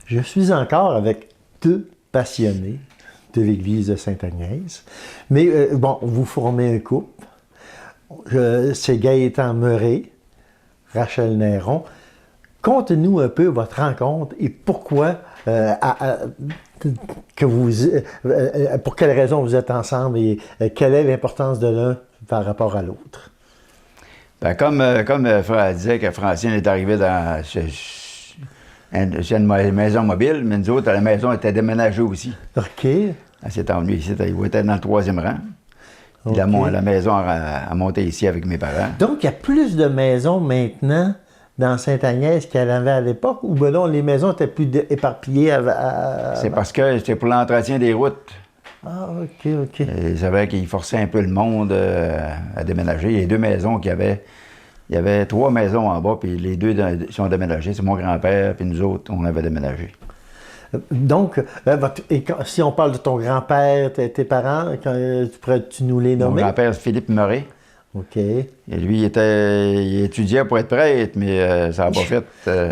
Je suis encore avec deux passionnés de l'église de Sainte-Agnès. Mais bon, vous formez un couple. C'est Gaëtan Meuret, Rachel Néron. Conte-nous un peu votre rencontre et pourquoi, pour quelles raisons vous êtes ensemble et quelle est l'importance de l'un par rapport à l'autre. Ben, comme Frère disait que Francine est arrivée chez une maison mobile, mais nous autres, la maison était déménagée aussi. OK. Elle s'est emmenée ici, elle était dans le 3e rang. Puis Okay. la maison a monté ici avec mes parents. Donc, il y a plus de maisons maintenant dans Sainte-Agnès qu'il y en avait à l'époque, ou ben non, les maisons étaient plus éparpillées C'est parce que c'était pour l'entretien des routes. Ah, OK, OK. Ils savaient qu'ils forçaient un peu le monde à déménager. Il y a 2 maisons qu'il y avait. Il y avait 3 maisons en bas, puis les 2 sont déménagées. C'est mon grand-père, puis nous autres, on avait déménagé. Donc, si on parle de ton grand-père, tes parents, pourrais-tu nous les Mon nommer? grand-père, c'est Philippe Meuret. OK. Et lui, il étudiait pour être prêtre, mais ça n'a pas fait.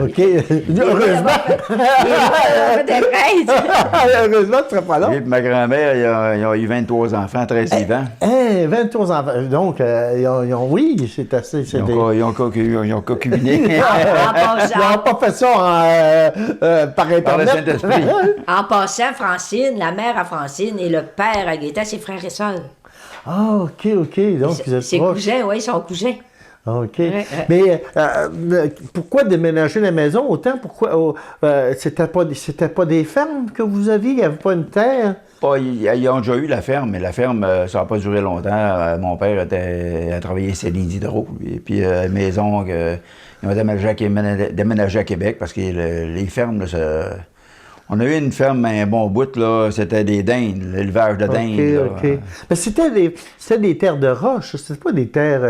OK. Heureusement. Heureusement, tu ne serais pas là. Lui et ma grand-mère, ils ont eu 23 enfants, 13 vivants. 23 enfants. Donc, oui, c'est assez. Ils ont concubiné. Ils n'ont pas fait ça par Internet. Par le Saint-Esprit. En passant, Francine, la mère à Francine et le père à Gaëtan, c'est frères et sœurs. Ah, OK. Donc, vous êtes Ses proches. cousins, oui, ils sont cousins. OK. Ouais. Mais pourquoi déménager la maison autant? Pourquoi c'était pas des fermes que vous aviez? Il n'y avait pas une terre? Ils ont déjà eu la ferme, mais la ferme, ça n'a pas duré longtemps. Mon père a travaillé chez lignes d'hydro. Et puis, maison, ils ont déménagé à Québec parce que les fermes, là, on a eu une ferme un bon bout, là, c'était des dindes, l'élevage de dindes. OK. Mais c'était des terres de roche, c'était pas des terres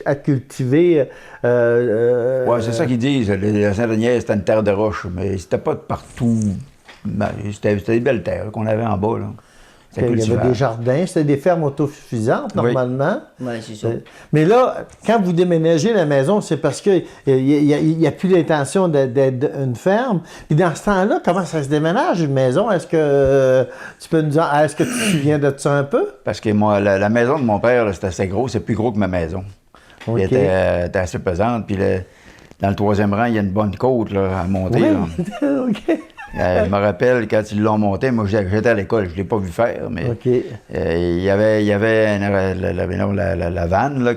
à cultiver. Oui, c'est ça qu'ils disent. La Saint-Agnès, c'était une terre de roche, mais c'était pas de partout. C'était des belles terres qu'on avait en bas, là. Il y avait des jardins, c'était des fermes autosuffisantes, normalement. Oui, c'est ça. Mais là, quand vous déménagez la maison, c'est parce qu'il n'y a plus l'intention d'être une ferme. Puis dans ce temps-là, comment ça se déménage, une maison? Est-ce que tu peux nous dire, est-ce que tu te souviens de ça un peu? Parce que moi, la maison de mon père, c'était assez gros, c'est plus gros que ma maison. Okay. Elle était assez pesante. Puis dans le 3e rang, il y a une bonne côte là, à monter. Oui. OK. Je me rappelle quand ils l'ont monté, moi j'étais à l'école, je ne l'ai pas vu faire, mais il y avait la vanne là,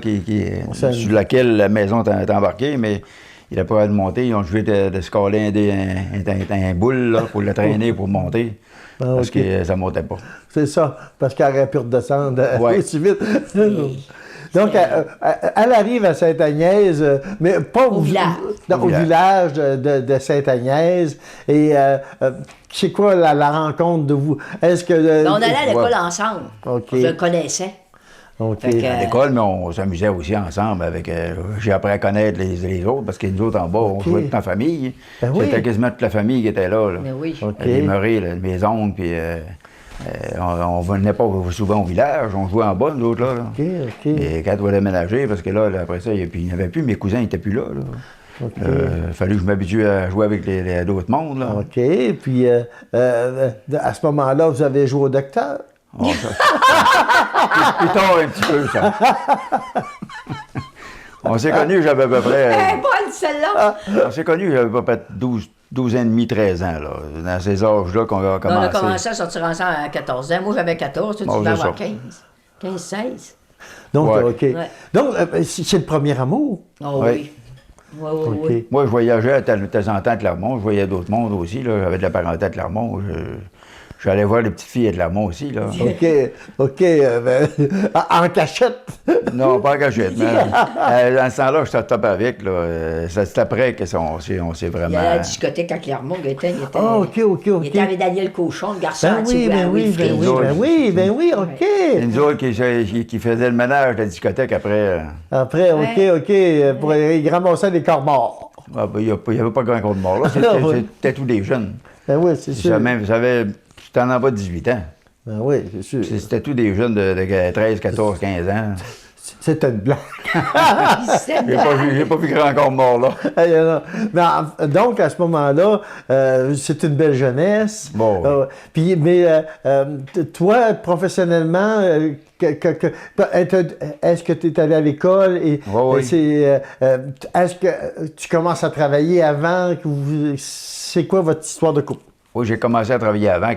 sur laquelle la maison était embarquée, mais il n'a pas à monter. Ils ont joué de se coller un boule là, pour le traîner pour monter. Parce que ça ne montait pas. C'est ça, parce qu'elle aurait pu redescendre aussi vite. Donc, elle arrive à Sainte-Agnès, mais pas au village de Sainte-Agnès. Et c'est quoi la rencontre de vous? Est-ce que... On allait à l'école ensemble. Okay. Je le connaissais. Okay. À l'école, mais on s'amusait aussi ensemble avec... j'ai appris à connaître les autres, parce que nous autres en bas, on jouait toute en famille. C'était quasiment toute la famille qui était là. Mais oui. Les Meuret, mes oncles, puis... on venait pas souvent au village, on jouait en bas, nous autres, là. OK. Et quand on a déménagé, parce que là, après ça, il n'y avait plus, mes cousins n'étaient plus là. Il fallait que je m'habitue à jouer avec d'autres mondes, là. OK. Puis, à ce moment-là, vous avez joué au docteur? Oh, plus tard, un petit peu, ça. On s'est connus, j'avais à peu près... bonne, celle-là! On s'est connus, j'avais à peu près 12 ans et demi, 13 ans, là. Dans ces âges-là qu'on a commencé. On a commencé à sortir ensemble à 14 ans. Moi, j'avais 14, toi, tu devais avoir 15. 15, 16. Donc, ouais. OK. Ouais. Donc, c'est le premier amour? Oh, oui. Oui. Moi, je voyageais de temps en temps à Clermont. Je voyais d'autres mondes aussi, là. J'avais de la parenté à Clermont. Je suis allé voir les petites filles de Clermont aussi, là. OK. En cachette? Non, pas en cachette, mais dans ce temps-là, je sortais pas avec, là. C'est après qu'on s'est vraiment... Il y a la discothèque à Clermont, Gaëtan, il était... OK. Il était avec Daniel Cochon, le garçon Ben oui, OK. C'est nous autres qui faisaient le ménage de la discothèque après. Après, OK. Pour les ramasser des corps morts. Ah, ben, il n'y avait pas grand corps de mort, là. C'était tous des jeunes. Ben oui, c'est sûr. Vous savez... C'était en bas de 18 ans. Ben oui, c'est sûr. C'était tous des jeunes de 13, 14, 15 ans. C'est une blague. J'ai pas vu qu'il est encore mort, là. Mais, donc, à ce moment-là, c'est une belle jeunesse. Bon, oui. Puis, mais toi, professionnellement, est-ce que tu es allé à l'école? Et, oui. est-ce que tu commences à travailler avant? C'est quoi votre histoire de couple? Oui, j'ai commencé à travailler avant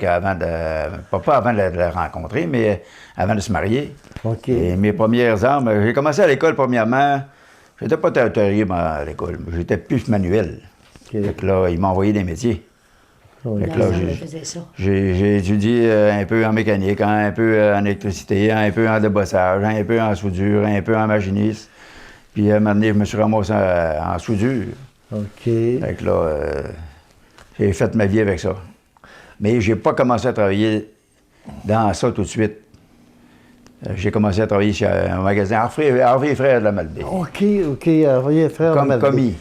pas avant de la rencontrer, mais avant de se marier. OK. Et mes premières armes, j'ai commencé à l'école premièrement. J'étais pas terrible à l'école, j'étais plus manuel. Okay. Fait que là, ils m'ont envoyé des métiers. Oui. Fait que là, j'ai étudié un peu en mécanique, un peu en électricité, un peu en débossage, un peu en soudure, un peu en machiniste. Puis à un moment donné, je me suis ramassé en soudure. OK. Fait que là, j'ai fait ma vie avec ça. Mais j'ai pas commencé à travailler dans ça tout de suite. J'ai commencé à travailler chez un magasin Harvey Frères de la Malbaie. OK, Harvey Frères de la Malbaie. Commis.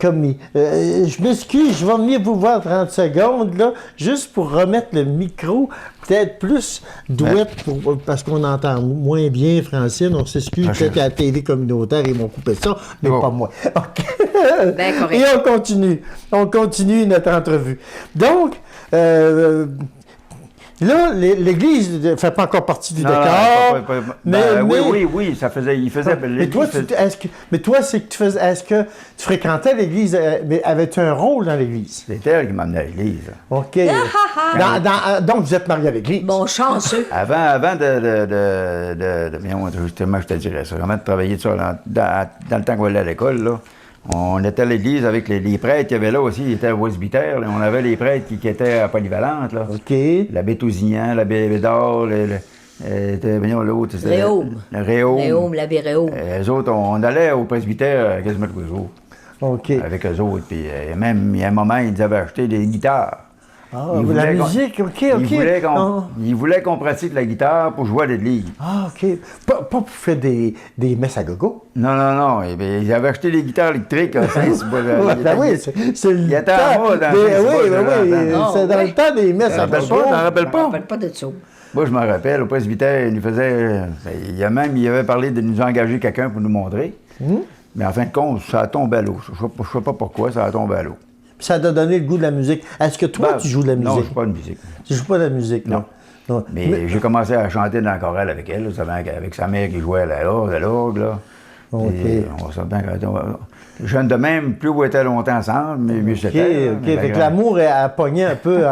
Commis. Je m'excuse, je vais venir vous voir 30 secondes, là, juste pour remettre le micro, peut-être plus douette, parce qu'on entend moins bien Francine. On s'excuse, peut-être qu'à la télé communautaire, ils m'ont coupé ça, mais pas moi. OK. Ben, correct. Et on continue notre entrevue. Donc, là, l'Église ne fait pas encore partie du décor. Oui, ça faisait. Il faisait. Mais toi, c'est que tu faisais. Est-ce que tu fréquentais l'Église, mais avais-tu un rôle dans l'Église? C'était elle qui m'amenait à l'Église. OK. Donc, vous êtes marié à l'Église. Bon chanceux. Avant justement, je te dirais ça. Avant de travailler ça, dans le temps qu'on allait à l'école, là. On était à l'église avec les prêtres qu'il y avait là aussi. Ils étaient à Presbytère. On avait les prêtres qui étaient à Polyvalente. Là. OK. L'abbé Tousignan, l'abbé Bédard, l'autre. Réaume. Réaume. L'abbé Réaume. Eux autres, on allait au presbytère quasiment tous les jours. OK. Avec eux autres. Puis même, il y a un moment, ils avaient acheté des guitares. Ah, la musique, OK. Ils voulaient qu'on pratique la guitare pour jouer à l'église. Ah, OK. Pas pour faire des messes à gogo. Non. Ils avaient acheté des guitares électriques. C'est le il était temps. en bas dans c'est dans le temps des messes à gogo. T'en rappelles pas? Je ne me rappelle pas de ça. Moi, je me rappelle, au presbytère, il nous faisait... il avait parlé de nous engager quelqu'un pour nous montrer. Mais en fin de compte, ça a tombé à l'eau. Je ne sais pas pourquoi, ça a tombé à l'eau. Puis ça t'a donné le goût de la musique. Est-ce que toi, tu joues de la musique? Non, je ne joue pas de musique. Tu joues pas de la musique, non? Mais j'ai commencé à chanter dans la chorale avec elle, avec sa mère qui jouait à l'orgue, là. OK. On s'entend jeune de même, plus on était longtemps ensemble, mais mieux c'était. OK. Fait que l'amour a pogné un peu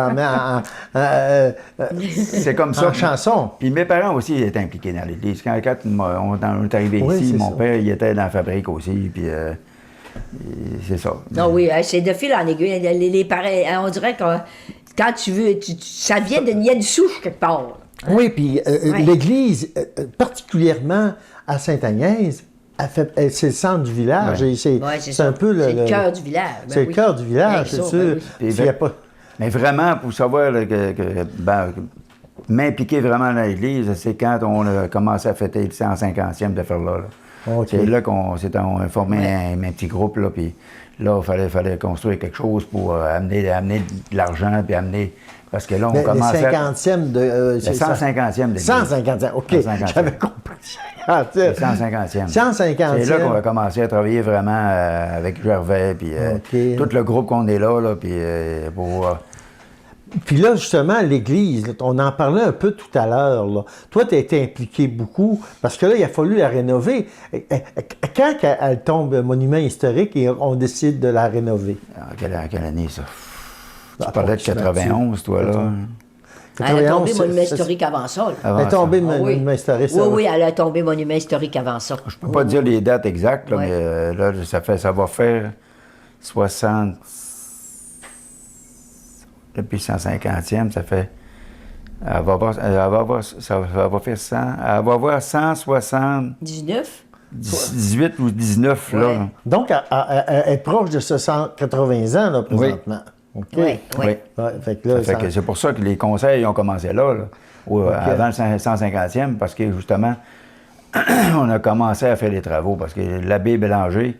c'est comme ça. En chanson. Puis mes parents aussi étaient impliqués dans l'église. Quand on est arrivé ici, mon père, il était dans la fabrique aussi, puis... c'est ça. Non, oui, c'est de fil en aiguille. Les parents, on dirait que quand tu veux, ça vient il y a une souche quelque part. Oui, puis l'Église, particulièrement à Sainte-Agnès, c'est le centre du village. Ouais. C'est un peu c'est le cœur du village. C'est le cœur du village, c'est sûr. Mais vraiment, pour savoir m'impliquer vraiment dans l'Église, c'est quand on a commencé à fêter le 150e de faire là. Okay. C'est là qu'on a formé un petit groupe, là, puis là, il fallait construire quelque chose pour amener de l'argent, puis amener... Parce que là, on commençait... Le 50e de... le 150e de 150e, OK, 150e. J'avais compris. Le 150e. 150e. C'est là qu'on a commencé à travailler vraiment avec Gervais, puis tout le groupe qu'on est là puis pour... Puis là, justement, l'Église, on en parlait un peu tout à l'heure. Toi, tu as été impliqué beaucoup, parce que là, il a fallu la rénover. Quand elle tombe monument historique et on décide de la rénover? Quelle année, ça? Tu parlais de 91, toi, là? Elle a tombé monument historique avant ça. Elle a tombé monument historique. Oui, elle a tombé monument historique avant ça. Je peux pas dire les dates exactes, là, mais là, ça va faire 60... Depuis 150e, ça fait... Elle va faire 100... Elle va avoir 170... 19? 18 ou 19, là. Donc, elle est proche de 180 ans, là, présentement. Oui. Fait que là, c'est pour ça que les conseils ont commencé là avant le 150e, parce que, justement, on a commencé à faire les travaux, parce que l'abbé Bélanger...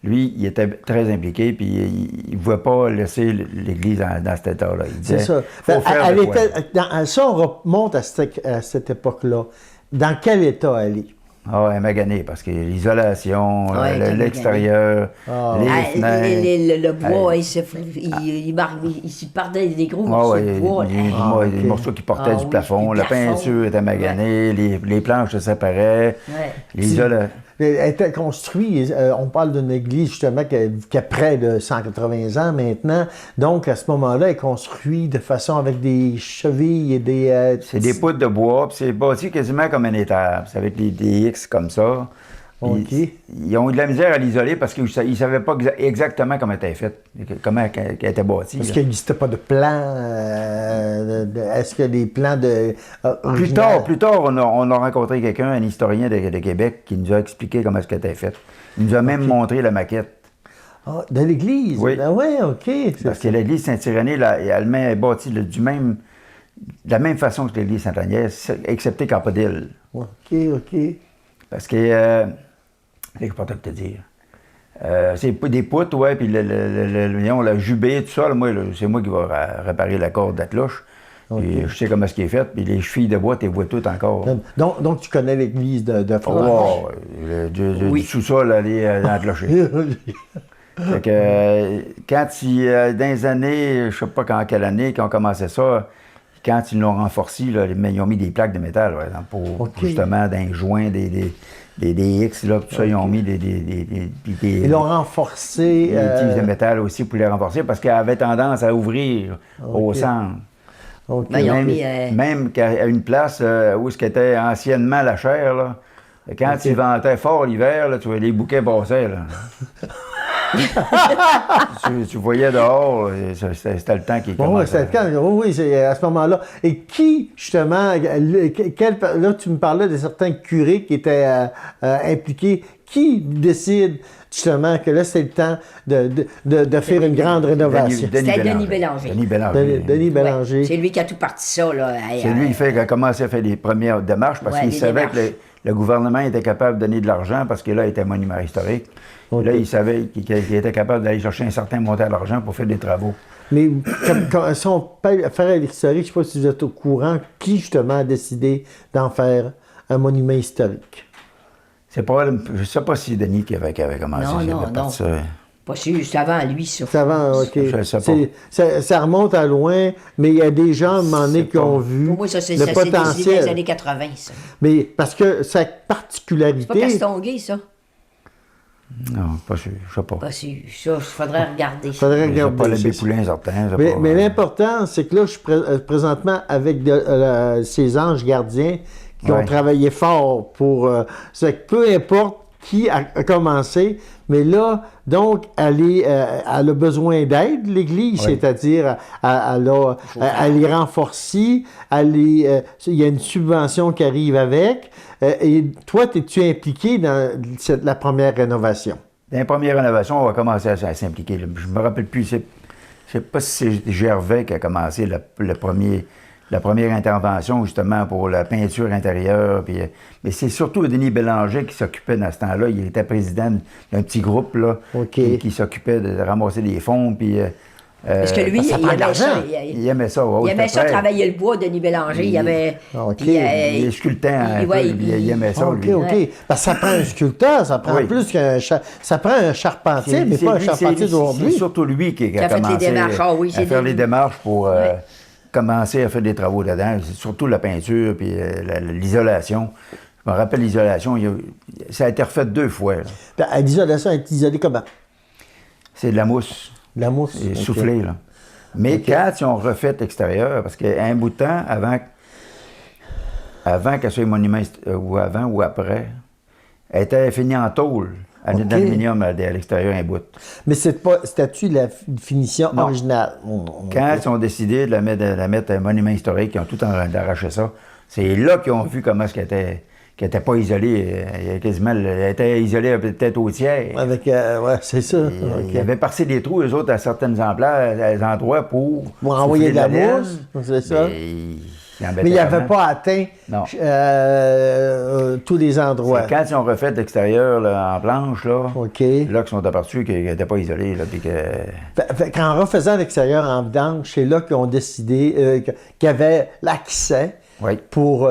Lui, il était très impliqué, puis il ne voulait pas laisser l'Église dans cet état-là. Il disait, c'est ça. Ça, on remonte à cette époque-là. Dans quel état elle est? Ah ouais, magané, parce que l'isolation, Ouais, l'extérieur, les fenêtres. Le bois, il partait des gros morceaux de bois. Les morceaux qui portaient du plafond. La peinture était maganée, les planches se séparaient. L'isolation. Elle était construite, on parle d'une église justement qui a près de 180 ans maintenant. Donc, à ce moment-là, elle est construite de façon avec des chevilles et des... c'est des poutres de bois, puis c'est bâti quasiment comme un étable. C'est avec des X comme ça. Okay. Ils ont eu de la misère à l'isoler parce qu'ils ne savaient pas exactement comment elle était faite, comment elle était bâtie. Est-ce qu'il n'existait pas de plan? Est-ce que des plans de... Plus tard, on a rencontré quelqu'un, un historien de Québec, qui nous a expliqué comment elle était faite. Il nous a même montré la maquette. Ah, de l'église? Oui. Ah ouais, OK. Parce que l'église Saint-Irénée, elle est bâtie de la même façon que l'église Sainte-Agnès, excepté qu'il n'y a pas d'île. OK. Parce que... je ne sais pas te dire. C'est des poutres, ouais, puis la jubé, tout ça, c'est moi qui vais réparer la corde de la cloche. Okay. Je sais comment ce qui est fait, puis les chevilles de bois, tu les vois toutes encore. Donc tu connais l'église de Franche? Du sous-sol, aller dans la clocher. Fait que, quand dans les années, je ne sais pas quelle année, quand on commençait ça, quand ils l'ont renforcé, là, ils ont mis des plaques de métal, par exemple, pour justement, dans les joints, des X, là, tout ça, ils ont mis des ils l'ont renforcé. Des tiges de métal aussi pour les renforcer parce qu'elle avait tendance à ouvrir au centre. Même qu'à une place où ce qu'était anciennement la chaire, là, quand il ventait fort l'hiver, là, tu vois, les bouquets passaient. Là. tu voyais dehors, c'était le temps qui commençait. Oui, c'est à ce moment-là. Et qui, justement, là, tu me parlais de certains curés qui étaient impliqués. Qui décide, justement, que là, c'est le temps de faire une grande rénovation? C'était Denis Bélanger. Denis Bélanger. Ouais. C'est lui qui a tout parti ça, là. C'est lui qui a commencé à faire les premières démarches parce qu'il savait que le gouvernement était capable de donner de l'argent parce que là, il était monument historique. Okay. Là, il savait qu'il était capable d'aller chercher un certain montant d'argent pour faire des travaux. Mais si on peut faire l'historique, je ne sais pas si vous êtes au courant, qui justement a décidé d'en faire un monument historique? Je ne sais pas si Denis qui avait commencé. Non. Pas sûr, c'est avant lui, ça. C'est avant, OK. Je sais pas. Ça remonte à loin, mais il y a des gens, à un moment donné, qui ont vu pour moi, le potentiel. C'est des années 80, ça. Mais parce que sa particularité... C'est pas Castonguay, ça? Non, pas sûr, je sais pas. Pas sûr, ça, il faudrait regarder. Il faudrait regarder. Pas l'abbé Poulain, certain. Mais l'important, c'est que là, je suis présentement avec ces anges gardiens qui ont travaillé fort pour... c'est que peu importe qui a commencé, mais là, donc, elle a besoin d'aide, l'Église, c'est-à-dire elle les renforcer, il y a une subvention qui arrive avec. Et toi, es-tu impliqué dans la première rénovation? Dans la première rénovation, on va commencer à s'impliquer. Je me rappelle plus, je ne sais pas si c'est Gervais qui a commencé la première intervention, justement, pour la peinture intérieure. Puis, mais c'est surtout Denis Bélanger qui s'occupait dans ce temps-là. Il était président d'un petit groupe là, qui s'occupait de ramasser des fonds. Puis, parce que lui, il aimait ça. Il aimait ça. Il aimait ça, travailler le bois, Denis Bélanger. Il avait... il sculptait un peu, il aimait ça, lui. OK. Parce que ça prend un sculpteur, ça prend plus qu'un... Ça prend un charpentier, mais pas un charpentier d'aujourd'hui. C'est surtout lui qui a commencé à faire les démarches pour... commencer à faire des travaux dedans, c'est surtout la peinture puis l'isolation. Je me rappelle l'isolation, ça a été refait 2 fois. L'isolation a été isolée comment? C'est de la mousse. De la mousse? C'est soufflé, là. Mais quand ils ont refait l'extérieur, parce qu'un bout de temps, avant qu'elle soit monument, ou avant ou après, elle était finie en tôle. D'aluminium à l'extérieur, un bout. Mais c'était-tu la finition originale? Quand ils ont décidé de la mettre un monument historique, ils ont tout arraché ça. C'est là qu'ils ont vu comment est-ce qu'elle n'était pas isolée. Elle était isolée peut-être au tiers. C'est ça. Ils avaient percé des trous, eux autres, à certains endroits pour envoyer de la mousse. C'est ça. Mais il n'avait pas atteint tous les endroits. C'est quand ils ont refait l'extérieur en planche, là qu'ils sont aperçus qu'ils n'étaient pas isolés. Là, en refaisant l'extérieur en blanche, c'est là qu'ils ont décidé qu'il y avait l'accès pour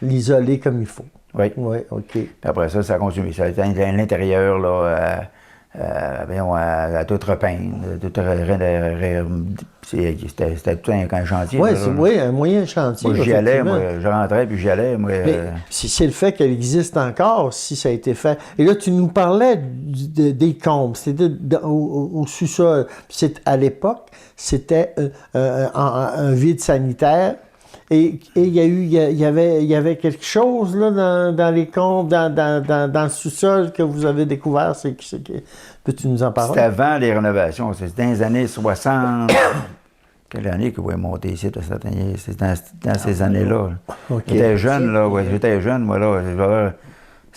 l'isoler comme il faut. Oui. Oui, OK. Puis après ça, ça a continué. Ça a été à l'intérieur, là, à tout repeindre. C'était tout un chantier. Oui, là. oui, un moyen chantier. Moi, j'y allais, moi, je rentrais, puis j'y allais. Moi, si c'est le fait qu'elle existe encore, si ça a été fait. Et là, tu nous parlais des combes. C'était au sous-sol. À l'époque, c'était un vide sanitaire. Et il y avait quelque chose là, dans les combes, dans le sous-sol que vous avez découvert. Peux-tu nous en parler? C'était avant les rénovations. C'était dans les années 60. Quelle année que vous avez monté ici? C'est dans ces années-là. Okay. J'étais jeune, là. Ouais, j'étais jeune, moi, là.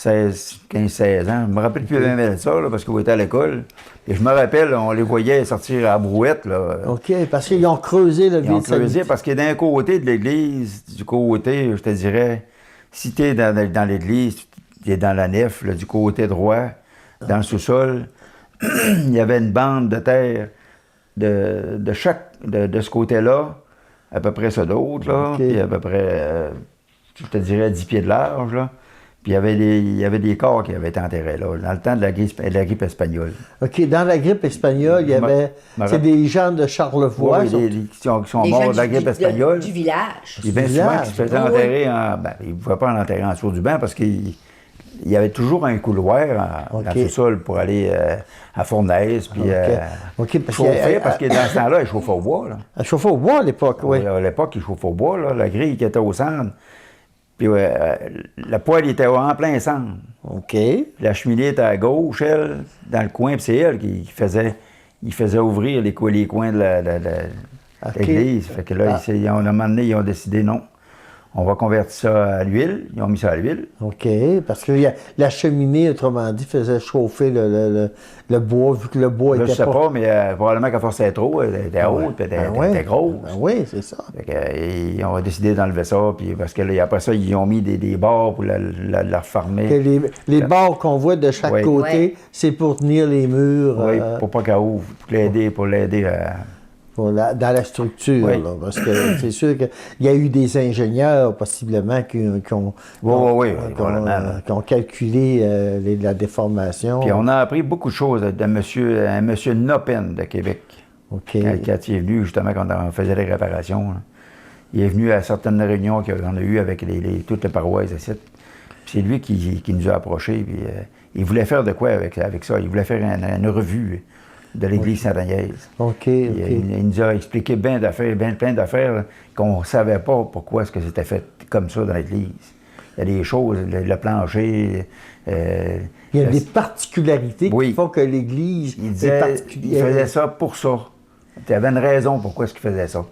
J'avais 15-16 ans. Je me rappelle plus bien de ça, là, parce que vous étiez à l'école. Et je me rappelle, on les voyait sortir à brouette, là. OK, parce qu'ils ont creusé le vide. Ils ont creusé parce que d'un côté de l'église, du côté, je te dirais, si tu es dans l'église, tu es dans la nef, là, du côté droit, dans le sous-sol, il y avait une bande de terre de ce côté-là, à peu près ça d'autre, là, Okay. puis à peu près, je te dirais, 10 pieds de large, là. Puis il y avait des corps qui avaient été enterrés là, dans le temps de la grippe espagnole. OK, dans la grippe espagnole, il y avait des gens de Charlevoix. Qui sont morts de la grippe espagnole. Du village. Et bien souvent, qui se faisaient enterrer ils ne pouvaient pas l'enterrer en dessous du banc parce qu'il y avait toujours un couloir dans le sous-sol pour aller à Fournaise. Puis chauffer, parce que dans ce temps-là, ils chauffaient au bois. Là. Ils chauffaient au bois à l'époque, oui. À l'époque, ils chauffaient au bois. Là. La grille qui était au centre. Puis la poêle était en plein centre. OK. La cheminée était à gauche, elle, dans le coin, puis c'est elle qui faisait ouvrir les coins de l'église. Fait que là, à un moment donné, ils ont décidé non. On va convertir ça à l'huile. Ils ont mis ça à l'huile. OK. Parce que la cheminée, autrement dit, faisait chauffer le bois, vu que le bois était je sais pas, mais probablement qu'à force c'était trop, elle était haute, puis elle était grosse. Oui, c'est ça. Fait que, ils ont décidé d'enlever ça, puis parce que là, après ça, ils ont mis des barres pour la refermer. Les barres qu'on voit de chaque côté, c'est pour tenir les murs. Oui, pour pas qu'elle ouvre, pour l'aider à... Dans la structure, là, parce que c'est sûr qu'il y a eu des ingénieurs, possiblement, qui ont calculé la déformation. Puis on a appris beaucoup de choses d'un monsieur Noppen de Québec, quand il est venu, justement, quand on faisait les réparations. Là. Il est venu à certaines réunions qu'on a eues avec toutes les paroisses ici. Puis c'est lui qui nous a approchés. Puis, il voulait faire de quoi avec ça? Il voulait faire une revue de l'Église Saint-Agnès. Il nous a expliqué plein d'affaires qu'on ne savait pas pourquoi est-ce que c'était fait comme ça dans l'Église. Il y a des choses, le plancher... il y a des particularités qui font que l'Église est particulière. Il faisait ça pour ça. Il y avait une raison pourquoi est-ce qu'il faisait ça.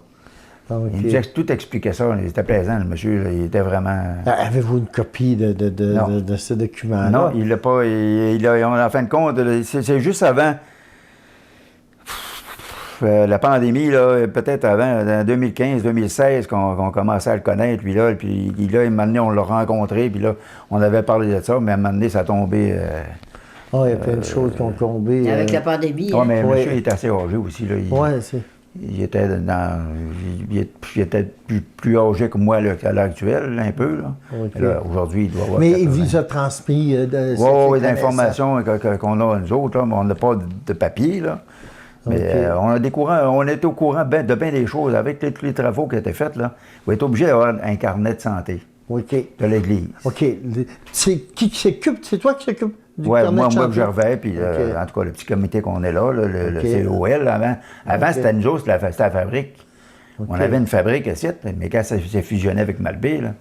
Il nous a tout expliqué ça. Il était plaisant, le monsieur. Il était vraiment... Avez-vous une copie de ce document-là? Non, il l'a pas. En fin de compte, c'est juste avant... la pandémie, là, peut-être avant, en 2015-2016, qu'on commençait à le connaître, puis là, à un moment donné, on l'a rencontré, puis là, on avait parlé de ça, mais à un moment donné, ça a tombé... il y a plein de choses qui ont tombé. Avec la pandémie. Oui, mais monsieur, il était assez âgé aussi, là. Il était plus âgé que moi à l'heure actuelle, un peu, là. Aujourd'hui, il doit avoir... Mais il vous a transmis... Oui, d'informations qu'on a, nous autres, là, mais on n'a pas de papier, là. Mais on était au courant de bien des choses. Avec tous les travaux qui étaient faits, là, vous êtes obligé d'avoir un carnet de santé de l'Église. OK. C'est qui s'occupe? C'est toi qui s'occupe du carnet de santé? Moi, Gervais, puis en tout cas, le petit comité qu'on est là, le COL, avant c'était nous autres, c'était la fabrique. On avait une fabrique ici, mais quand ça s'est fusionné avec Malbé, là,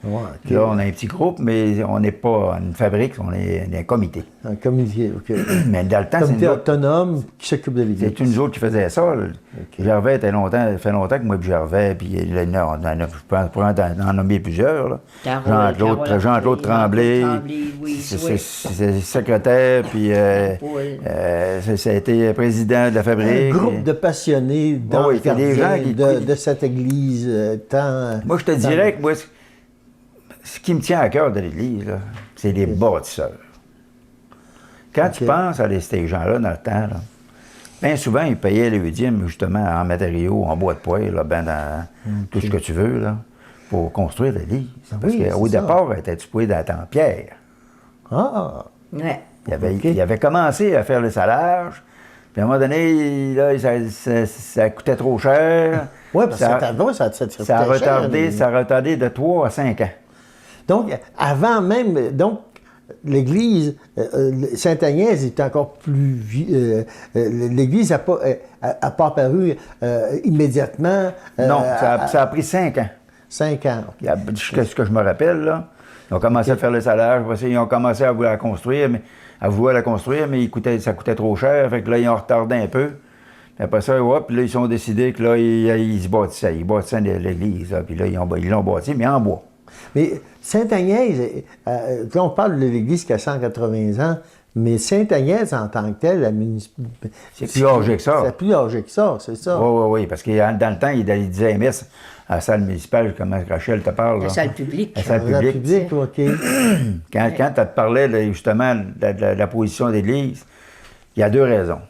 là, on a un petit groupe, mais on n'est pas une fabrique, on est un comité. Un comité, OK. Mais dans le temps, c'est autonome qui s'occupe de l'Église. C'est nous autres qui faisaient ça. Gervais fait longtemps que moi et Gervais, puis je pourrais en nommer plusieurs. Là. Jean-Claude Tremblay, c'est secrétaire, puis ça a été président de la fabrique. Un groupe de passionnés dans le quartier de cette église. Moi, je te dirais que moi, ce qui me tient à cœur de l'église, c'est les bâtisseurs. Quand tu penses à ces gens-là dans le temps, bien souvent, ils payaient les dîmes justement en matériaux, en bois de poêle, dans tout ce que tu veux. Là. pour construire l'église. Parce oui, qu'au c'est ça. départ, elle était supposée d'être en pierre. Ah! Ouais. Il avait commencé à faire le salage, puis à un moment donné, là, ça coûtait trop cher. Oui, parce que ça a retardé de 3 à 5 ans. Donc, avant même, donc, l'église Sainte-Agnès est encore plus... l'église n'a pas apparu immédiatement. Non, ça a pris 5 ans. 5 ans. Jusqu'à ce que je me rappelle, là. Ils ont commencé à faire le salage, ils ont commencé à vouloir la construire, mais ça coûtait trop cher, fait que là, ils ont retardé un peu. Puis après ça, puis là, ils ont décidé que là, ils se bâtissaient. Ils bâtissaient l'église, là, puis là, ils l'ont bâti, mais en bois. Mais Sainte-Agnès, quand on parle de l'église qui a 180 ans, mais Sainte-Agnès en tant que telle, la municipalité... C'est plus âgé que ça. C'est plus âgé que ça, c'est ça. Oui, parce que dans le temps, il disait MS à la salle municipale, comme Rachel te parle. La salle publique. La salle publique. OK. Quand tu te parlais justement de la position de l'Église, il y a 2 raisons.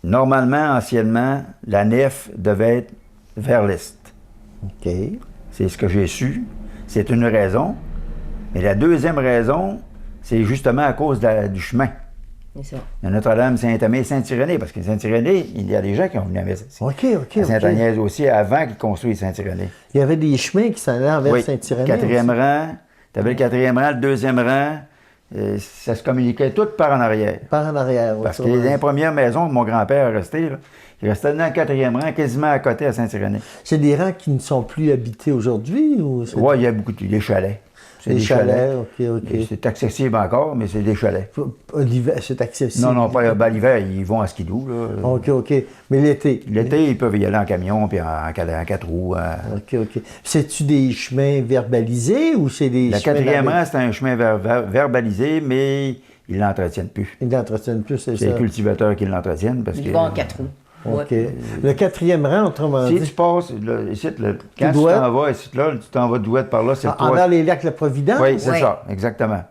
Normalement, anciennement, la nef devait être vers l'est. OK. C'est ce que j'ai su. C'est une raison. Mais la deuxième raison, c'est justement à cause du chemin. C'est ça. Il y a Notre-Dame, Saint-Aimé, Saint-Irénée, parce que Saint-Irénée, il y a des gens qui ont venu à Metz. OK. Sainte-Agnès aussi, avant qu'ils construisent Saint-Irénée. Il y avait des chemins qui s'en allaient vers Saint-Irénée. 4e rang, tu avais le 4e rang, le 2e rang, ça se communiquait tout par en arrière. Par en arrière, oui. Parce que les premières maisons que mon grand-père est resté, là, il restait dans le 4e rang, quasiment à côté à Saint-Irénée. C'est des rangs qui ne sont plus habités aujourd'hui? Oui, il y a beaucoup des chalets. C'est des chalets, OK. C'est accessible encore, mais c'est des chalets. L'hiver, c'est accessible? Non, pas l'hiver, ils vont à skidoo. Là. OK. Mais l'été? L'été, ils peuvent y aller en camion, puis en 4 roues. OK. C'est-tu des chemins verbalisés ou c'est des chemins... Le 4e rang, c'est un chemin verbalisé, mais ils ne l'entretiennent plus. Ils l'entretiennent plus, c'est ça? C'est les cultivateurs qui l'entretiennent. Ils vont en 4 roues. OK. Le 4e rang, autrement dit... Si tu passes, ici, quand tu t'en vas, ici, là, tu t'en vas de Douette par là, c'est le 3e. Envers les lacs La Providence? Oui, c'est ça, exactement.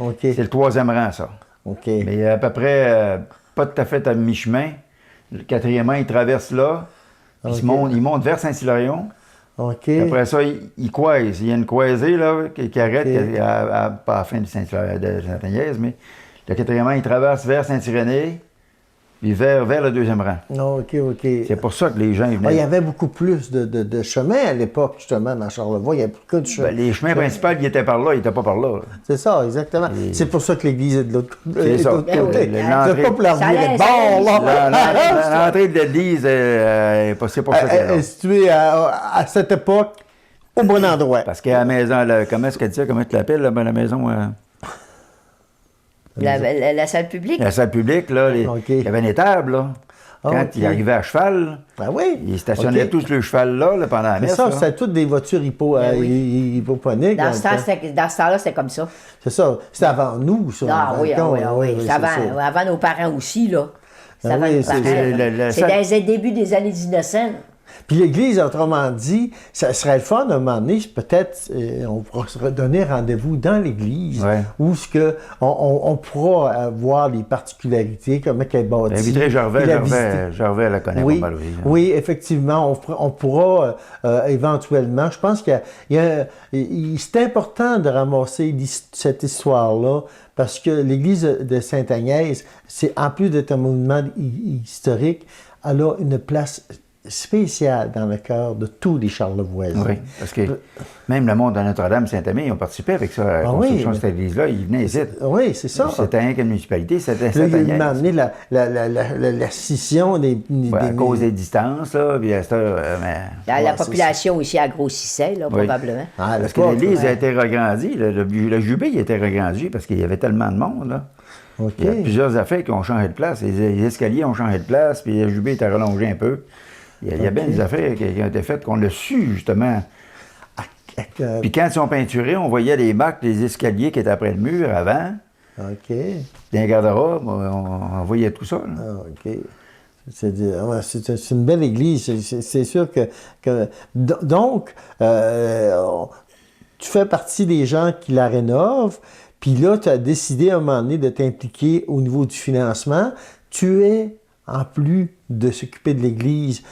OK. C'est le 3e rang, ça. OK. Mais à peu près, pas tout à fait à mi-chemin. Le 4e rang, il traverse là, puis il monte vers Saint-Hilarion. OK. Après ça, il croise. Il y a une croisée là, qui arrête, pas à la fin de Sainte-Agnès, mais le 4e rang, il traverse vers Saint-Irénée, puis vers le 2e rang. OK. C'est pour ça que les gens venaient. Il y avait beaucoup plus de chemins à l'époque, justement, dans Charlevoix. Il y avait plus que de chemins. Les chemins principaux, ils étaient par là, ils n'étaient pas par là. C'est ça, exactement. C'est pour ça que l'église est de l'autre côté. C'est ça. C'est pas pour la revirer de bord, là. L'entrée de l'église, c'est pour ça qu'elle est là. Est située à cette époque au bon endroit. Parce qu'à la maison, comment est-ce qu'elle dit ça? Comment tu l'appelles, la maison? La salle publique? La salle publique, là, il y avait une étable, là. Quand il arrivait à cheval, il stationnait tous le cheval là pendant la messe. C'est ça, c'était toutes des voitures hippoponiques. Dans ce temps-là, c'était comme ça. C'est ça. C'était avant nous, ça. Ah oui. C'est avant nos parents aussi, là. C'est avant nos parents. C'est dans les débuts des années 1900. Puis l'Église, autrement dit, ça serait le fun, à un moment donné, peut-être, on pourra se redonner rendez-vous dans l'Église, où on pourra voir les particularités, comment elle est bâtie. Inviterai Gervais la connaît pas mal aussi. Oui, effectivement, on pourra éventuellement, je pense c'est important de ramasser cette histoire-là, parce que l'Église de Sainte-Agnès, c'est en plus d'être un monument historique, elle a une place spécial dans le cœur de tous les Charlevoisiens. Oui, parce que même le monde de Notre-Dame, Saint-Aimé, ils ont participé avec ça, à la construction de cette église-là. Ils venaient ici. Oui, c'est ça. C'était rien qu'une municipalité, c'était Saint-Agnès. Il m'a amené la scission des à cause des distances, là. Puis la population aussi a grossissait, là, probablement. Parce que l'église a été regrandie. Le jubé a été regrandi parce qu'il y avait tellement de monde, là. Il y a plusieurs affaires qui ont changé de place. Les escaliers ont changé de place, puis le jubé était rallongé un peu. Il y a bien des affaires qui ont été faites qu'on l'a su, justement. Puis quand ils sont peinturés, on voyait les marques des escaliers qui étaient après le mur avant. OK. Dans les garde-robes, on voyait tout ça. OK. C'est une belle église. C'est sûr que donc, tu fais partie des gens qui la rénovent. Puis là, tu as décidé à un moment donné de t'impliquer au niveau du financement. Tu es, en plus de s'occuper de l'Église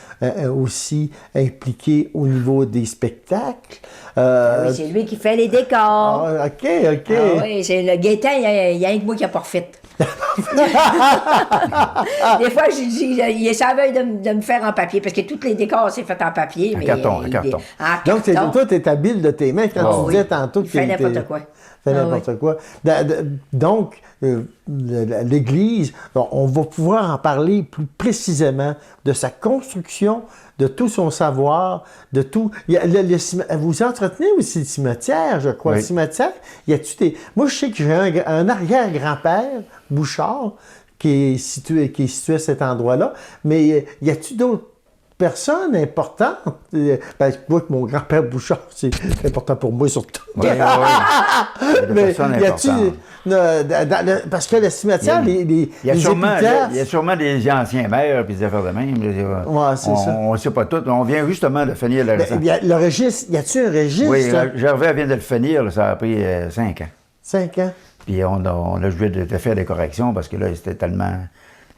aussi impliqué au niveau des spectacles. Oui, c'est lui qui fait les décors. OK. Ah oui, c'est le Gaétan, il y a un que moi qui n'a pas refait. Des fois, je dis, il est à la veille de me faire en papier, parce que tous les décors, c'est fait en papier. En carton. Donc, toi, tu es habile de tes mains quand tu disais tantôt que il fait n'importe quoi. Fait n'importe quoi. Donc, l'Église, on va pouvoir en parler plus précisément de sa construction, de tout son savoir, de tout. Vous entretenez aussi le cimetière, je crois. Oui. Le cimetière, y a-tu des. Moi, je sais que j'ai un arrière-grand-père, Bouchard, qui est situé à cet endroit-là, mais y a-tu d'autres personnes importantes? Ben, je vois que mon grand-père Bouchard, c'est important pour moi surtout. Oui. Mais y a-tu. Parce que le cimetière, il y a sûrement des anciens maires puis des affaires de même. C'est ça. On ne sait pas tout. On vient justement de finir le registre. Le registre, y a-tu un registre? Oui, Gervais vient de le finir. Là, ça a pris 5 ans. 5 ans? Puis on a joué de faire des corrections parce que là, c'était tellement.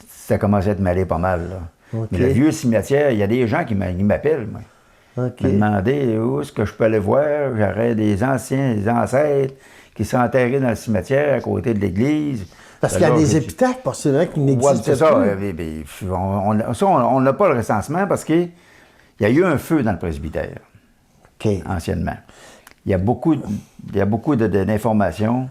Ça commençait à être mêlé pas mal. Là. Okay. Mais le vieux cimetière, il y a des gens qui m'appellent, moi. Okay. Me demander où est-ce que je peux aller voir. J'aurais des ancêtres qui sont enterrés dans le cimetière à côté de l'église. Parce qu'il y a des épitaphes, possiblement, qui n'existent c'est ça. On n'a pas le recensement parce qu'il y a eu un feu dans le presbytère, anciennement. Il y a beaucoup d'informations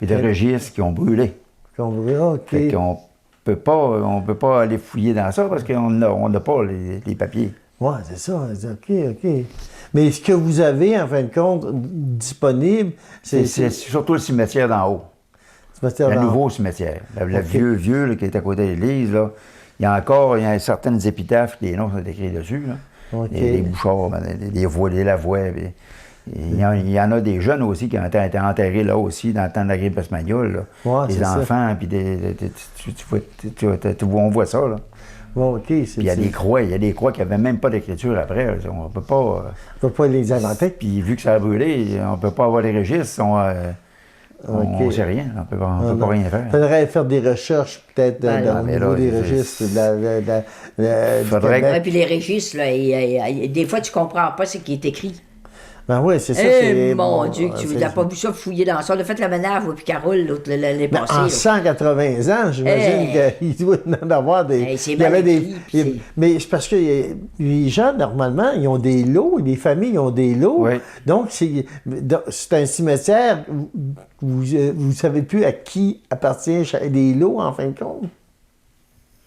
et de registres qui ont brûlé. OK. On peut pas aller fouiller dans ça parce qu'on n'a pas les papiers. Oui, c'est ça. OK. Mais ce que vous avez, en fin de compte, disponible, c'est surtout le cimetière d'en haut. Le nouveau cimetière. Le vieux là, qui est à côté de l'église, là, il y a certaines épitaphes, les noms sont écrits dessus. Là. Les Bouchards, les Lavoie. Il y en a des jeunes aussi qui ont été enterrés là aussi dans le temps de la grippe espagnole. Des enfants, puis on voit ça. Là. Puis il y a des croix qui n'avaient même pas d'écriture après. On ne peut pas les inventer. Puis vu que ça a brûlé, on ne peut pas avoir les registres. On ne sait rien. On ne peut pas rien faire. Il faudrait faire des recherches peut-être au niveau des registres. Et puis les registres, là, des fois, tu ne comprends pas ce qui est écrit. Ben oui, c'est ça. Mon Dieu, tu n'as pas vu ça fouiller dans ça. On a fait la manœuvre, puis Carole, l'autre, l'année passée. En 180 ans, j'imagine qu'il doit en avoir des. Il y avait des. Mais c'est parce que les gens, normalement, ils ont des lots, les familles ont des lots. Oui. Donc, c'est un cimetière, vous ne savez plus à qui appartient les lots, en fin de compte.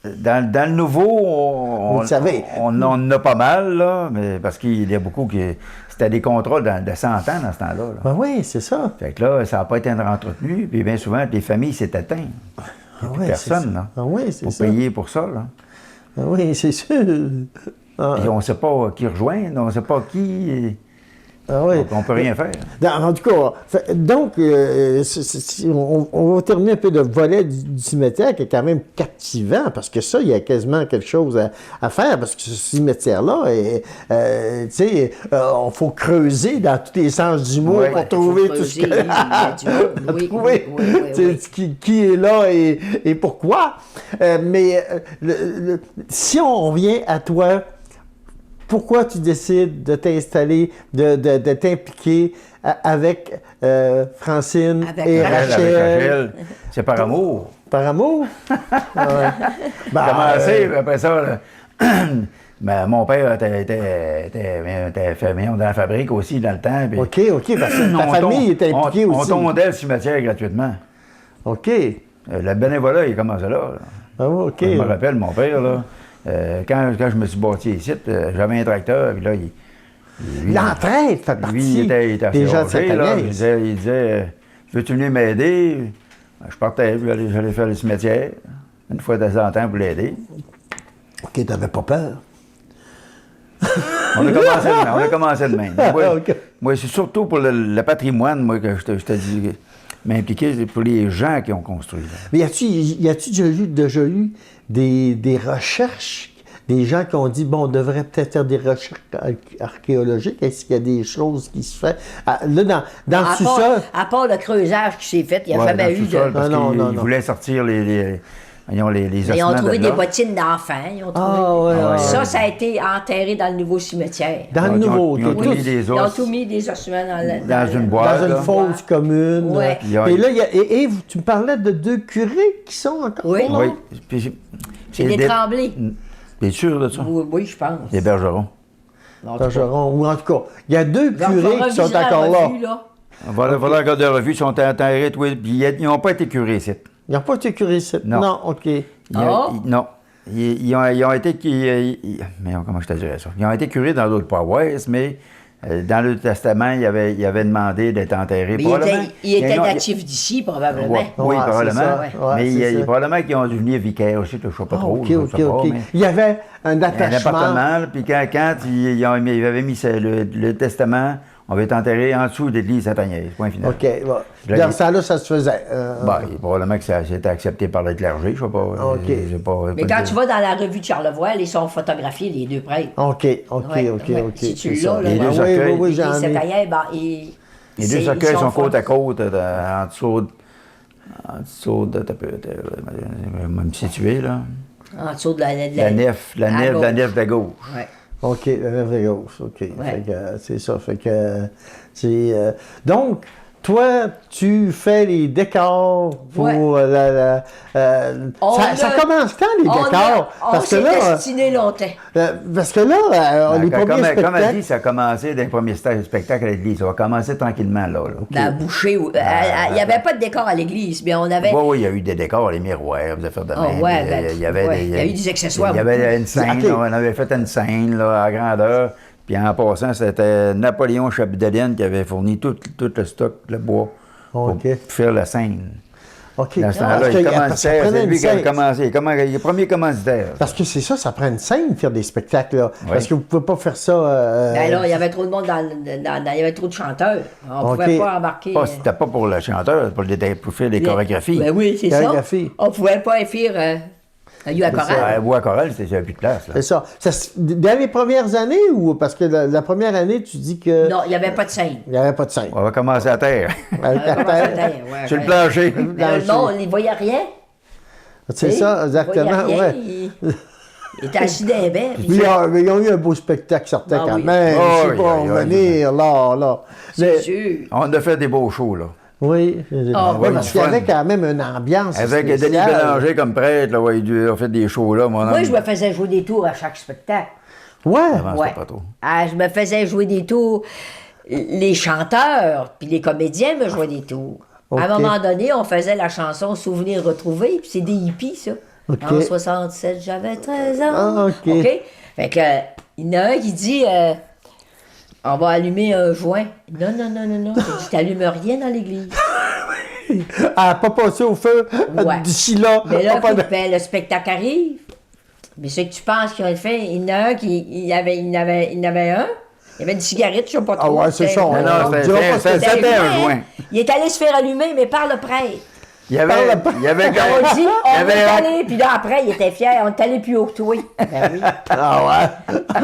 Dans le nouveau, on en a pas mal, là, mais parce qu'il y a beaucoup qui. C'était des contrats de 100 ans dans ce temps-là. Là. Ben oui, c'est ça. Fait que là, ça n'a pas été entretenu, puis bien souvent, les familles s'éteignent. Il n'y a plus personne, là. Ah oui, c'est ça. Pour payer pour ça, là. Ah oui, c'est sûr. Et on ne sait pas qui rejoindre, on ne sait pas qui. Ah oui. Donc, on ne peut rien faire. En tout cas, donc, on va terminer un peu le volet du cimetière qui est quand même captivant, parce que ça, il y a quasiment quelque chose à faire, parce que ce cimetière-là, tu sais, il faut creuser dans tous les sens du mot pour trouver tout ce qui est là et pourquoi. Mais si on revient à toi, pourquoi tu décides de t'installer, de t'impliquer avec Francine et Rachel? C'est par amour. Par amour? Commencé, après ça, mon père était dans la fabrique aussi dans le temps. Puis OK, parce que ta famille était impliquée aussi. On tondait le cimetière gratuitement. OK. Le bénévolat, il commençait là. Ah, OK. Je me rappelle, mon père, là. Quand je me suis bâti ici, j'avais un tracteur, puis là, l'entraide fait partie lui, il était des gens de Saint-Agnès. Il disait veux-tu venir m'aider? Je partais, j'allais faire le cimetière, une fois de temps en temps pour l'aider. OK, t'avais pas peur? On a commencé de même. Moi, c'est surtout pour le patrimoine, moi, que je te dis, m'impliquer pour les gens qui ont construit. Là. Mais y a-tu déjà eu des recherches, des gens qui ont dit, bon, on devrait peut-être faire des recherches archéologiques, est-ce qu'il y a des choses qui se font? Là, dans le sous-sol... À part le creusage qui s'est fait, il n'y a jamais eu de... Ils voulaient sortir Ils ont les Ils ont ossements trouvé de des là. bottines d'enfants. Ils ont trouvé... Ah, ouais. Ça a été enterré dans le nouveau cimetière. Dans le Ils ont- nouveau, ils ont tout. tout mis des Ils ont os tout mis des ossements dans une boîte. Dans une là. fosse commune. Ouais. Il y a- Et là, et tu me parlais de 2 curés qui sont encore Oui. là? Oui. Puis C'est des tremblés. T'es sûr de ça? Oui, je pense. Des bergerons. En tout cas, Bergeron, ou en tout cas, il y a 2 on va curés qui sont reviser la encore là. revue, là. Voilà, regarder la revue, ils sont enterrés, puis ils n'ont pas été curés ici. Ils n'ont pas été curés ici? Non. OK. Non. Ils ont été. Mais comment je te dirais ça? Ils ont été curés dans d'autres paroisses, mais dans le Testament, il avait demandé d'être enterrés. Mais il était natif d'ici, probablement. Oui, Ouais, probablement. c'est ça. Ouais, Mais c'est ça. probablement qu'ils ont dû venir vicaire aussi, je ne sais pas trop. OK, je OK, sais pas, OK. mais- Il y avait un Un attachement. appartement, là, puis quand ils avaient mis le testament, on va être enterré en dessous de l'église Saint-Agnès, point final. OK. Bon. Là, Dans il- ça, là, ça se faisait. Probablement que ça a été accepté par le clergé, je ne sais pas. OK. J'ai pas Mais pas quand de- tu vas dans la revue de Charlevoix, ils sont photographiés, les 2 prêtres. OK, OK, Ouais, OK, ouais. OK. Si tu c'est l'as, ça. là, Les deux oui, cercueils. oui, oui, Et j'en ai. Saint-Agnès, Les deux cercueils sont côte à côte, en dessous de. Je vais me situer, là. En dessous de la La nef, la à nef, gauche. la nef de gauche. Ouais. OK, la nef de gauche, OK. Fait que, c'est ça. Fait que, donc, toi, tu fais les décors pour ça commence quand, les décors? On s'est destiné longtemps. Parce que là, les premiers Comme elle spectacles... dit, ça a commencé d'un premier spectacle à l'église. Ça va commencer tranquillement, là. La bouchée, il n'y avait pas de décor à l'église, mais on avait... Oui, il y a eu des décors, les miroirs, des affaires de même. ouais, Il y avait il y a eu des accessoires. Il y avait une scène, OK. on avait fait une scène là, à grandeur. Puis en passant, c'était Napoléon Chapdelaine qui avait fourni tout le stock, le bois, pour OK. faire la scène. OK. Dans ce temps-là, Parce il que- commençait, parce que ça prenait c'est une lui qui a scène. commencé. Il est le premier commanditaire. Parce que c'est ça prend une scène, faire des spectacles, là. Oui. Parce que vous ne pouvez pas faire ça... Ben là, il y avait trop de monde il y avait trop de chanteurs. On ne OK. pouvait pas embarquer. C'était pas pour le chanteur, pour faire des chorégraphies. Ben oui, c'est ça. Chorégraphie. On ne pouvait pas faire un lieu à chorale. Bois chorale, j'avais plus de place. Là. C'est ça. Dans les premières années, ou parce que la première année, tu dis que... Non, il n'y avait pas de scène. Il n'y avait pas de scène. On va commencer à terre. Avec la Comment ça terre. était? Ouais, Sur le ouais. plancher. Mais là, non, il ne voyait rien. C'est Tu sais, ça, il exactement. voyait rien, Ouais. il était assis dans les bains. puis Puis, mais ils ont eu un beau spectacle, certains, Ah quand oui. même. Oh, C'est pas oui, en oui, venir, là. c'est Mais- sûr. On a fait des beaux shows, là. Oui. Ah, Oui, oui, parce du qu'il y avait fun. quand même une ambiance Avec Denis spéciale. Bélanger comme prêtre, là, ouais, il a fait des shows là, mon Moi, homme. je me faisais jouer des tours à chaque spectacle. Ouais. Avant, Ouais. c'était pas trop. Ah, je me faisais jouer des tours. Les chanteurs, puis les comédiens me jouaient des tours. OK. À un moment donné, on faisait la chanson Souvenirs retrouvés, puis c'est des hippies, ça. OK. En 67, j'avais 13 ans. Ah, OK. Fait que, il y en a un qui dit on va allumer un joint. Non. J'ai dit t'allumes rien dans l'église. À pas passer au feu Ouais. d'ici là. Mais là, Pas de- écoute, ben, le spectacle arrive. Mais ce que tu penses qu'ils ont fait, il y en a un qui. Il y avait un. Il y avait une cigarette, je ne sais pas Ah trop. ouais, c'est ça. Non, non, on c'était- dira pas c'était- ce que c'était c'était. un joint. Il est allé se faire allumer, mais par le prêtre. Il y avait On dit, il y on avait est allé, puis là, après, il était fier, on est allé plus haut que toi. Ben oui. Ah ouais.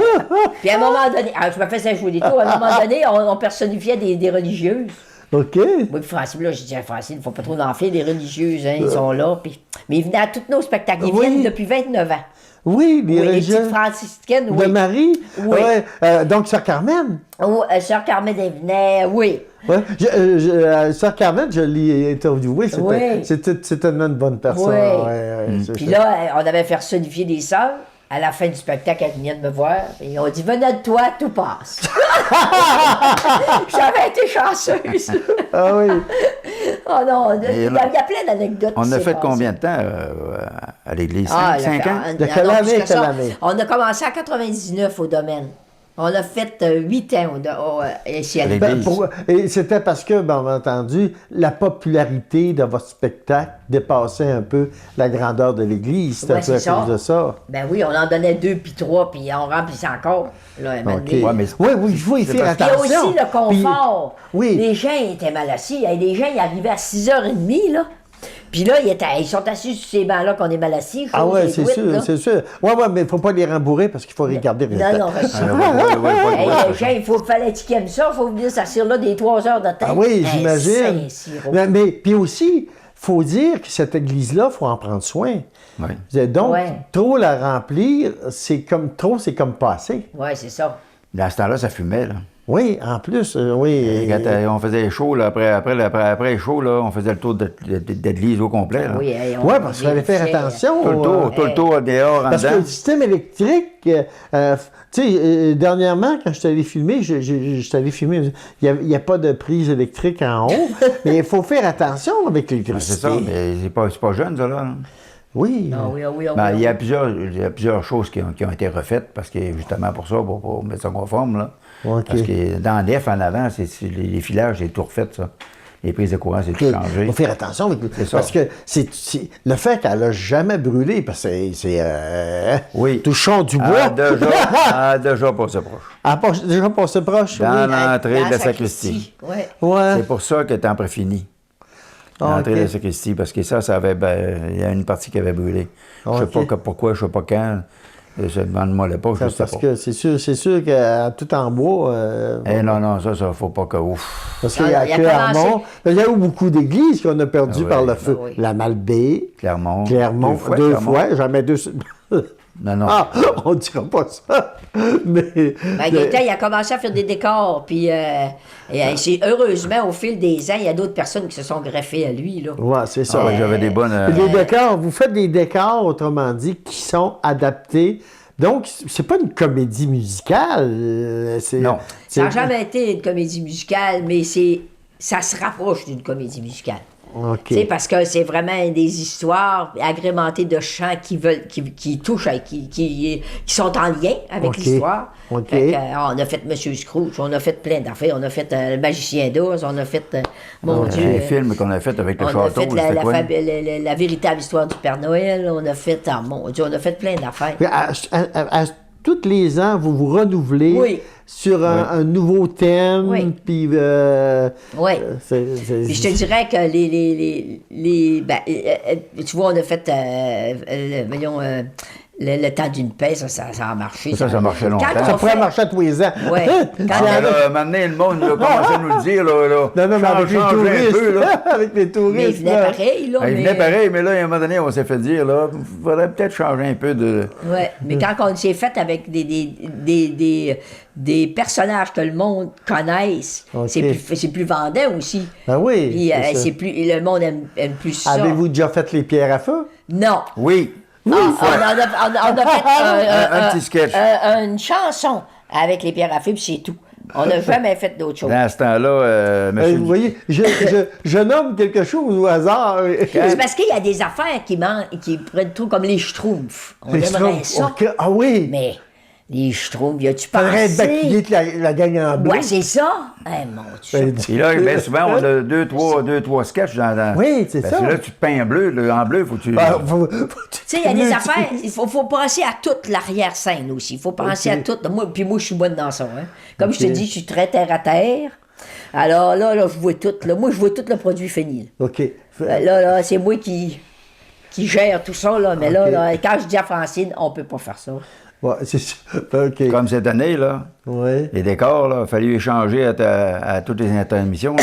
Puis à un moment donné, je me faisais jouer des tours, à un moment donné, on personnifiait des religieuses. OK. Oui, puis Francine, là, j'ai dit à Francine, il ne faut pas trop en faire des religieuses, hein, ils sont là. Puis... Mais ils venaient à tous nos spectacles, ils Oui. viennent depuis 29 ans. Oui, les Oui, les religieux petites franciscaines, de oui. Marie. Oui. Ouais. Donc, Sœur Carmen. Oh, Sœur Carmen, elle venait, oui. Ouais. Sœur Carmen, je l'ai interviewée. Oui. C'était une bonne personne. Oui. Ouais, c'est Puis ça. là, on avait personnifié des sœurs. À la fin du spectacle, elles venaient de me voir. Et on dit, venez de toi, tout passe. J'avais été chanceuse. Ah oui. Oh non, il Et y a là, plein d'anecdotes. On qui a s'est fait passé. combien de temps à l'église? Ah, 5 ans? De quelle non, année, plus que quelle ça. année? On a commencé en 99 au domaine. On a fait 8 ans ici à Avec l'église. Et c'était parce que, bien entendu, la popularité de votre spectacle dépassait un peu la grandeur de l'Église. C'était Ouais, un peu à c'est cause ça. de ça. Ben oui, on en donnait 2 puis 3, puis on remplissait encore. Là, un moment OK. donné. Ouais, mais Oui, il faut y faire Puis il y a attention. aussi le confort. Puis- oui. Les gens étaient mal assis. Les gens, ils arrivaient à 6h30, là. Puis là, ils sont assis sur ces bancs-là qu'on est mal assis. Ah chose, ouais, les c'est douettes, sûr, là. c'est sûr. Ouais, mais il ne faut pas les rembourrer parce qu'il faut regarder le Non, temps. non, reste Ouais, les gens, fallait qu'ils aiment ça. Il faut venir s'asseoir là des 3 heures de temps. Ah oui, Hey, j'imagine. Saint-Cyr. Mais puis aussi, faut dire que cette église-là, il faut en prendre soin. Oui. Donc, trop la remplir, c'est comme pas assez. Oui, c'est ça. Dans ce temps-là, ça fumait, là. Oui, en plus, oui. Quand on faisait chaud, là, après chaud, là, on faisait le tour de l'église au complet. Là. Oui, parce qu'il fallait faire attention. Tout le tour dehors, en parce dedans. que le système électrique, tu sais, dernièrement, quand je t'allais filmer, il n'y a pas de prise électrique en haut, mais il faut faire attention avec l'électricité. C'est ça, mais c'est pas jeune, ça, là. Oui. Non, oui. Il y a plusieurs choses qui ont été refaites, parce que justement pour ça, pour mettre ça conforme, là. Okay. Parce que dans l'EF, en avant, les filages, c'est tout refait, ça. Les prises de courant, c'est tout changé. Il faut faire attention avec parce que c'est le fait qu'elle n'a jamais brûlé, parce que c'est touchons du bois. Déjà passé proche. Déjà passé proche, dans l'entrée de la sacristie. Ouais. C'est pour ça que t'en près fini. L'entrée de la sacristie, parce que ça avait, il y a une partie qui avait brûlé. Je ne sais pas pourquoi, je ne sais pas quand. Je demande-moi le pas, je sais pas. Parce que c'est sûr que tout en bois... non, ça, faut pas que... Ouf. Parce qu'il y a Clermont. Il y a eu beaucoup d'églises qu'on a perdues par le feu. Oui. La Malbaie. Clermont. Deux fois. Jamais deux... Non. Ah, on ne dira pas ça. Mais... Gaétan, il a commencé à faire des décors, puis heureusement, au fil des ans, il y a d'autres personnes qui se sont greffées à lui, là. Oui, c'est ça. J'avais des bonnes... Les décors, vous faites des décors, autrement dit, qui sont adaptés. Donc, c'est pas une comédie musicale. Non. Ça n'a jamais été une comédie musicale, mais ça se rapproche d'une comédie musicale. Okay. Parce que c'est vraiment des histoires agrémentées de chants qui touchent, qui sont en lien avec l'histoire. On a fait Monsieur Scrooge, on a fait plein d'affaires, on a fait Le Magicien d'Oz, on a fait, mon Dieu... Un film qu'on a fait avec le château. On a fait la véritable histoire du Père Noël, on a fait, mon Dieu, on a fait plein d'affaires. Tous les ans, vous vous renouvelez sur un nouveau thème, puis... Puis je te dirais que tu vois, on a fait, le temps d'une paix, ça a marché. Ça marchait longtemps. Ça pourrait marcher à tous les ans. Oui. Maintenant, le monde a commencé à nous le dire. Non, mais avec les touristes. Avec les touristes. Mais il venait pareil. Il venait pareil, mais là, à un moment donné, on s'est fait dire, il faudrait peut-être changer un peu de... Oui, mais quand on s'est fait avec des personnages que le monde connaisse, c'est plus vendant aussi. Ah oui. Puis le monde aime plus ça. Avez-vous déjà fait les pierres à feu? Non. Oui. On a fait un petit sketch. Une chanson avec les pierres à feu, puis c'est tout. On n'a jamais fait d'autre chose. Dans ce temps-là, monsieur... vous voyez, je nomme quelque chose au hasard. C'est parce qu'il y a des affaires qui prennent trop comme les Schtroumpfs. On aimerait ça. Okay. Ah oui. Mais les Schtroumpfs, y a-tu pensé? Faudrait être baquillé la gang en bleu. Ouais, c'est ça. Mon Dieu. Et là, bien souvent, on a deux, trois sketchs dans... Oui, c'est ça. Là, tu te peins en bleu. En bleu, faut que tu... Tu sais, il y a des affaires... Il faut penser à toute l'arrière-scène aussi. Il faut penser à tout. Moi, je suis bonne dans ça. Hein. Comme je te dis, je suis très terre-à-terre. Alors là, je vois tout. Là. Moi, je vois tout le produit fini. OK. Là, c'est moi qui gère tout ça. Là. Mais là, quand je dis à Francine, on peut pas faire ça. Ouais, c'est ça. Okay. Comme cette année, là, les décors, là, il a fallu échanger à toutes les intermissions.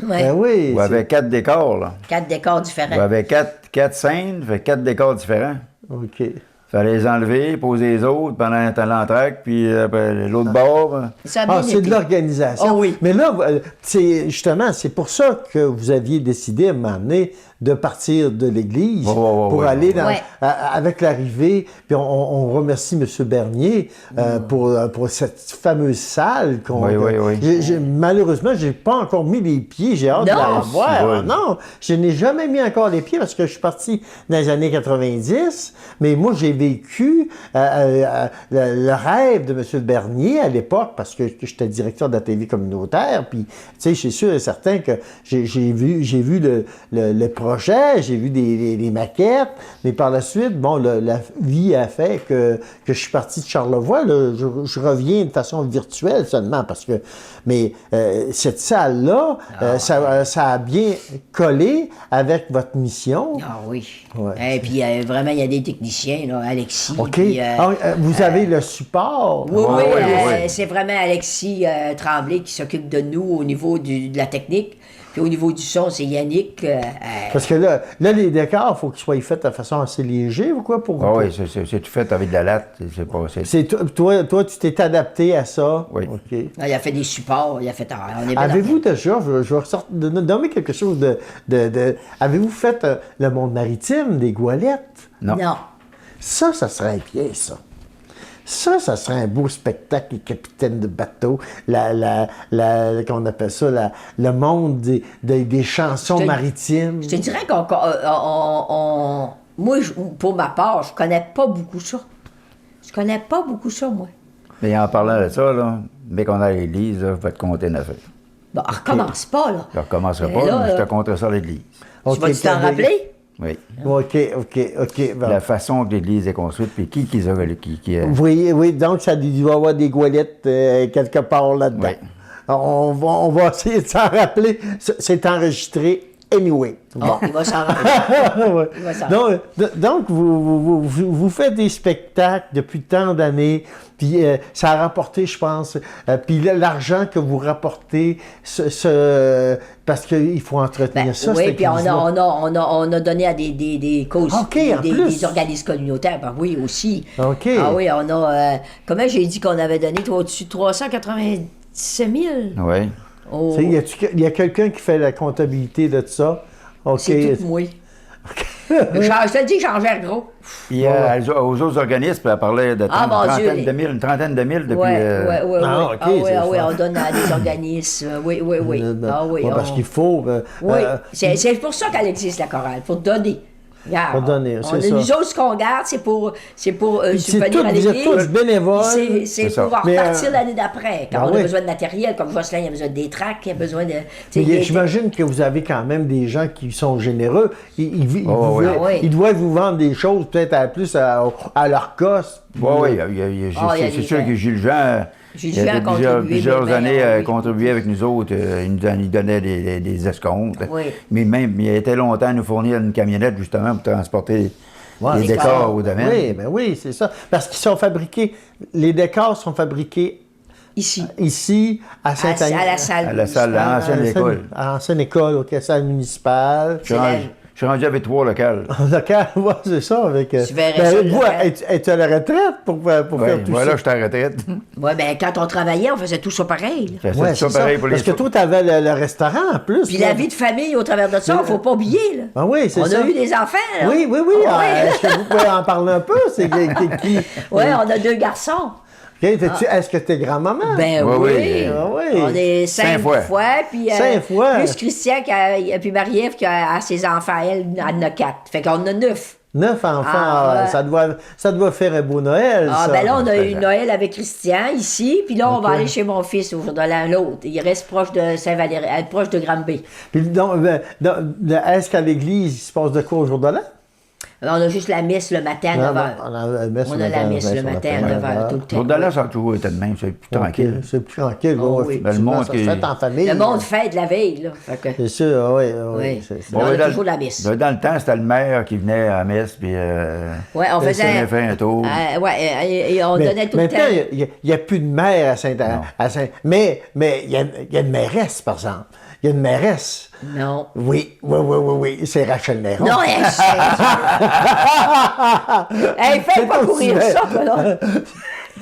Ben oui. Vous avez 4 décors, là. 4 décors différents. Vous avez 4 scènes, fait 4 décors différents. OK. Fallait les enlever, poser les autres pendant l'entracte, puis l'autre bord. C'est de l'organisation. Oh, oui. Mais là, justement, c'est pour ça que vous aviez décidé à un moment donné de partir de l'église pour aller avec l'arrivée. Puis on remercie M. Bernier pour cette fameuse salle. Malheureusement, je n'ai pas encore mis les pieds. J'ai hâte de la voir. Non, je n'ai jamais mis encore les pieds parce que je suis parti dans les années 90. Mais moi, j'ai vécu le rêve de M. Bernier à l'époque parce que j'étais directeur de la TV communautaire. Puis, tu sais, je suis sûr et certain que j'ai vu le projet, j'ai vu des maquettes, mais par la suite, la vie a fait que je suis parti de Charlevoix. Là, je reviens de façon virtuelle seulement parce que... Mais cette salle-là, ça a bien collé avec votre mission. Ah oui. Ouais. Et puis, vraiment, il y a des techniciens, là, Alexis. OK. Puis, vous avez le support. Oui. C'est vraiment Alexis Tremblay qui s'occupe de nous au niveau de la technique. Puis au niveau du son, c'est Yannick. Parce que là, les décors, il faut qu'ils soient faits de façon assez légère ou quoi? Oui, c'est tout fait avec de la latte. Toi, tu t'es adapté à ça? Oui. OK. Il a fait des supports, il a fait... Avez-vous déjà, je vais nommer quelque chose avez-vous fait le monde maritime, des Goélettes? Non. Ça serait bien, ça. Ça serait un beau spectacle, les capitaines de bateau, qu'on appelle ça, le monde des chansons maritimes. Je te dirais moi, pour ma part, je connais pas beaucoup ça. Je connais pas beaucoup ça, moi. Mais en parlant de ça, là, dès qu'on est à l'église, là, je vais te compter une affaire. Bon, recommence pas, là. Je ne recommencerai pas, mais je te compterai ça à l'église. Tu vas-tu t'en rappeler? Oui. OK. Bon. La façon que l'Église est construite, puis qui Oui, donc ça doit y avoir des Goélettes quelque part là-dedans. Oui. On va essayer de s'en rappeler. C'est enregistré anyway. Bon, il va s'en rappeler. Ouais. Il va s'en rappeler. Donc, vous faites des spectacles depuis tant d'années, puis ça a rapporté, je pense, puis l'argent que vous rapportez, parce qu'il faut entretenir ça. Oui, puis on a donné à des causes, des organismes communautaires, oui, aussi. OK. Ah oui, on a, comment j'ai dit qu'on avait donné au-dessus de 397 000? Oui. Oh. Il y a quelqu'un qui fait la comptabilité de ça. Okay. C'est tout moi. Je te le dis, Jean-Gère Gros. Puis aux autres organismes, elle parlait de une trentaine de mille depuis... Oui, on donne à des organismes. Oui. Parce qu'il faut... oui, c'est pour ça qu'elle existe, la chorale, pour donner. Regarde, pour donner, c'est ça. Nous autres, ce qu'on garde, c'est pour subvenir à l'église. Vous êtes tous bénévoles. C'est pour repartir l'année d'après. Quand on a besoin de matériel, comme Jocelyn, il a besoin des tracts, il a besoin de... J'imagine que vous avez quand même des gens qui sont généreux. Ils doivent vous vendre des choses peut-être plus à leur coste. Oui, c'est sûr que Gilles-Jean... Il a plusieurs années contribué avec nous autres. Il nous donnait des escomptes. Oui. Mais même, il a été longtemps à nous fournir une camionnette justement pour transporter les décors au domaine. Oui, c'est ça. Parce qu'ils sont fabriqués, les décors sont fabriqués ici à Saint-Agnès. À la salle. À l'ancienne école. À l'ancienne école, au salle municipale. Je suis rendu avec 3 locales. Local, oui, c'est ça. Avec, tu verrais ça. Es-tu à la retraite pour faire tout ça? Voilà, je suis à la retraite. Oui, bien, quand on travaillait, on faisait tout ça pareil. Ouais, ça pareil pour parce que toi, tu avais le restaurant en plus. Puis la vie de famille au travers de ça, il ne faut pas oublier. Là. Ah oui, c'est ça. On a eu des enfants. Là. Oui. Est-ce que vous pouvez en parler un peu? Oui, on a 2 garçons. Est-ce que t'es grand-maman? Ben oui. On est 5 fois. Puis, 5 fois. Plus Christian puis Marie-Ève qui a ses enfants, elle en a 4. Fait qu'on a 9. 9 enfants, ça doit faire un beau Noël, ça. Ben là, on a eu Noël avec Christian ici, puis là, on va aller chez mon fils au jour de l'autre. Il reste proche de Saint-Valéry, proche de Granby. Puis donc, est-ce qu'à l'église, il se passe de quoi au jour de l'an? On a juste la messe le matin à 9h. On a la messe le matin à 9h tout le temps. Jour de l'an, ça a toujours été de même, c'est plus tranquille. C'est plus tranquille, oui. Le monde ça se fait en famille. Le monde fête la veille, là. C'est sûr, oui. On a toujours la messe. Dans le temps, c'était le maire qui venait à la messe, puis on faisait un tour. Et on donnait tout le temps. Maintenant, il n'y a plus de maire à Saint-Anne. Mais il y a une mairesse, par exemple. Il y a une mairesse. Non. Oui. C'est Rachel Néron. Non, elle fait pas courir ça, là.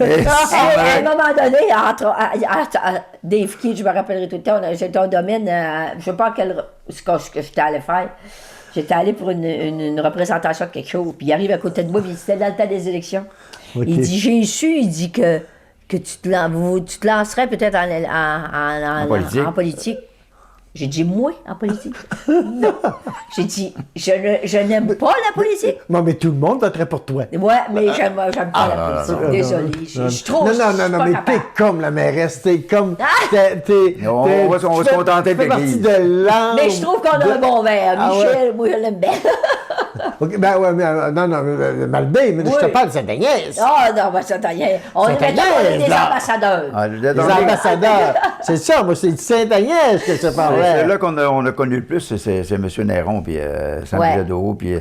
À un moment donné, entre Dave Key, je me rappellerai tout le temps, j'étais au domaine, je ne sais pas ce que j'étais allé faire. J'étais allé pour une représentation de quelque chose, puis il arrive à côté de moi, puis c'était dans le temps des élections. Okay. Il dit, j'ai su, il dit que tu te lancerais peut-être en politique. J'ai dit, moi, en politique? Non. J'ai dit, je n'aime pas la politique. Non, mais tout le monde voterait pour toi. Ouais, mais j'aime pas la politique. Désolée. Je trouve Non, mais t'es comme la mairesse. T'es comme... On va se contenter de l'église. Mais je trouve qu'on a un bon verre. Michel, moi, je l'aime bien. Malbé, mais je te parle de Saint-Agnès. Non, Saint-Agnès. On est des ambassadeurs. Des ambassadeurs. C'est ça, moi, c'est de Saint-Agnès que je parle. Là qu'on a connu le plus, c'est M. Néron, puis Samuel Jadot, puis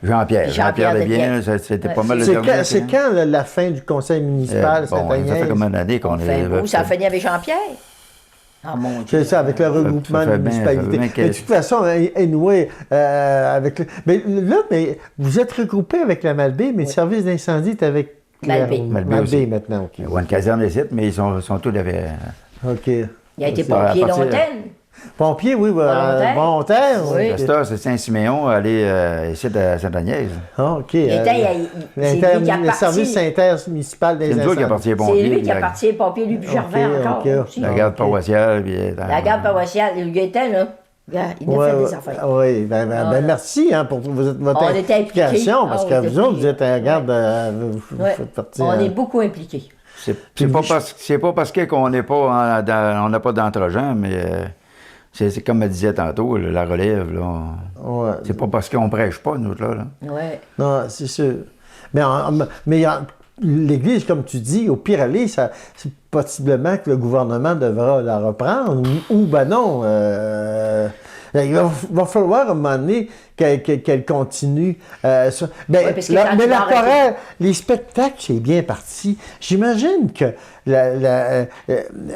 Jean-Pierre. Jean-Pierre Desbiens, c'était pas mal de C'est quand la fin du conseil municipal Saint-Agnès? Ça fait comme une année qu'on est... Ça a fini avec Jean-Pierre? Ah, mon Dieu. C'est ça, avec le regroupement des municipalités. Mais de toute façon, anyway, mais vous êtes regroupé avec la Malbaie, mais le service d'incendie est avec Malbaie maintenant. Okay. Il y a une caserne des sites, mais ils sont tous avec... OK. Il a été pompier longtemps. Pompier, oui, volontaire. Oui. Pasteur, c'est Saint-Siméon, aller ici à Sainte-Agnès. Ah, OK. Le service intermunicipal des incendies. C'est lui qui appartient aux pompiers. C'est lui qui appartient aux pompiers, lui, Gervais encore. La garde paroissiale. La garde paroissiale, le Gaétan, là. Il a fait des affaires. Oui, merci pour votre implication, parce que vous autres, vous êtes à la garde, vous faites partie. On est beaucoup impliqués. C'est pas parce qu'on n'a pas d'entre-gens, mais c'est comme elle disait tantôt, la relève, là. C'est pas parce qu'on prêche pas, nous, là. Ouais. Non, c'est sûr. Mais l'Église, comme tu dis, au pire aller, c'est possiblement que le gouvernement devra la reprendre, ou ben non. Il va falloir à un moment donné qu'elle continue. Mais la chorale, les spectacles, c'est bien parti. J'imagine que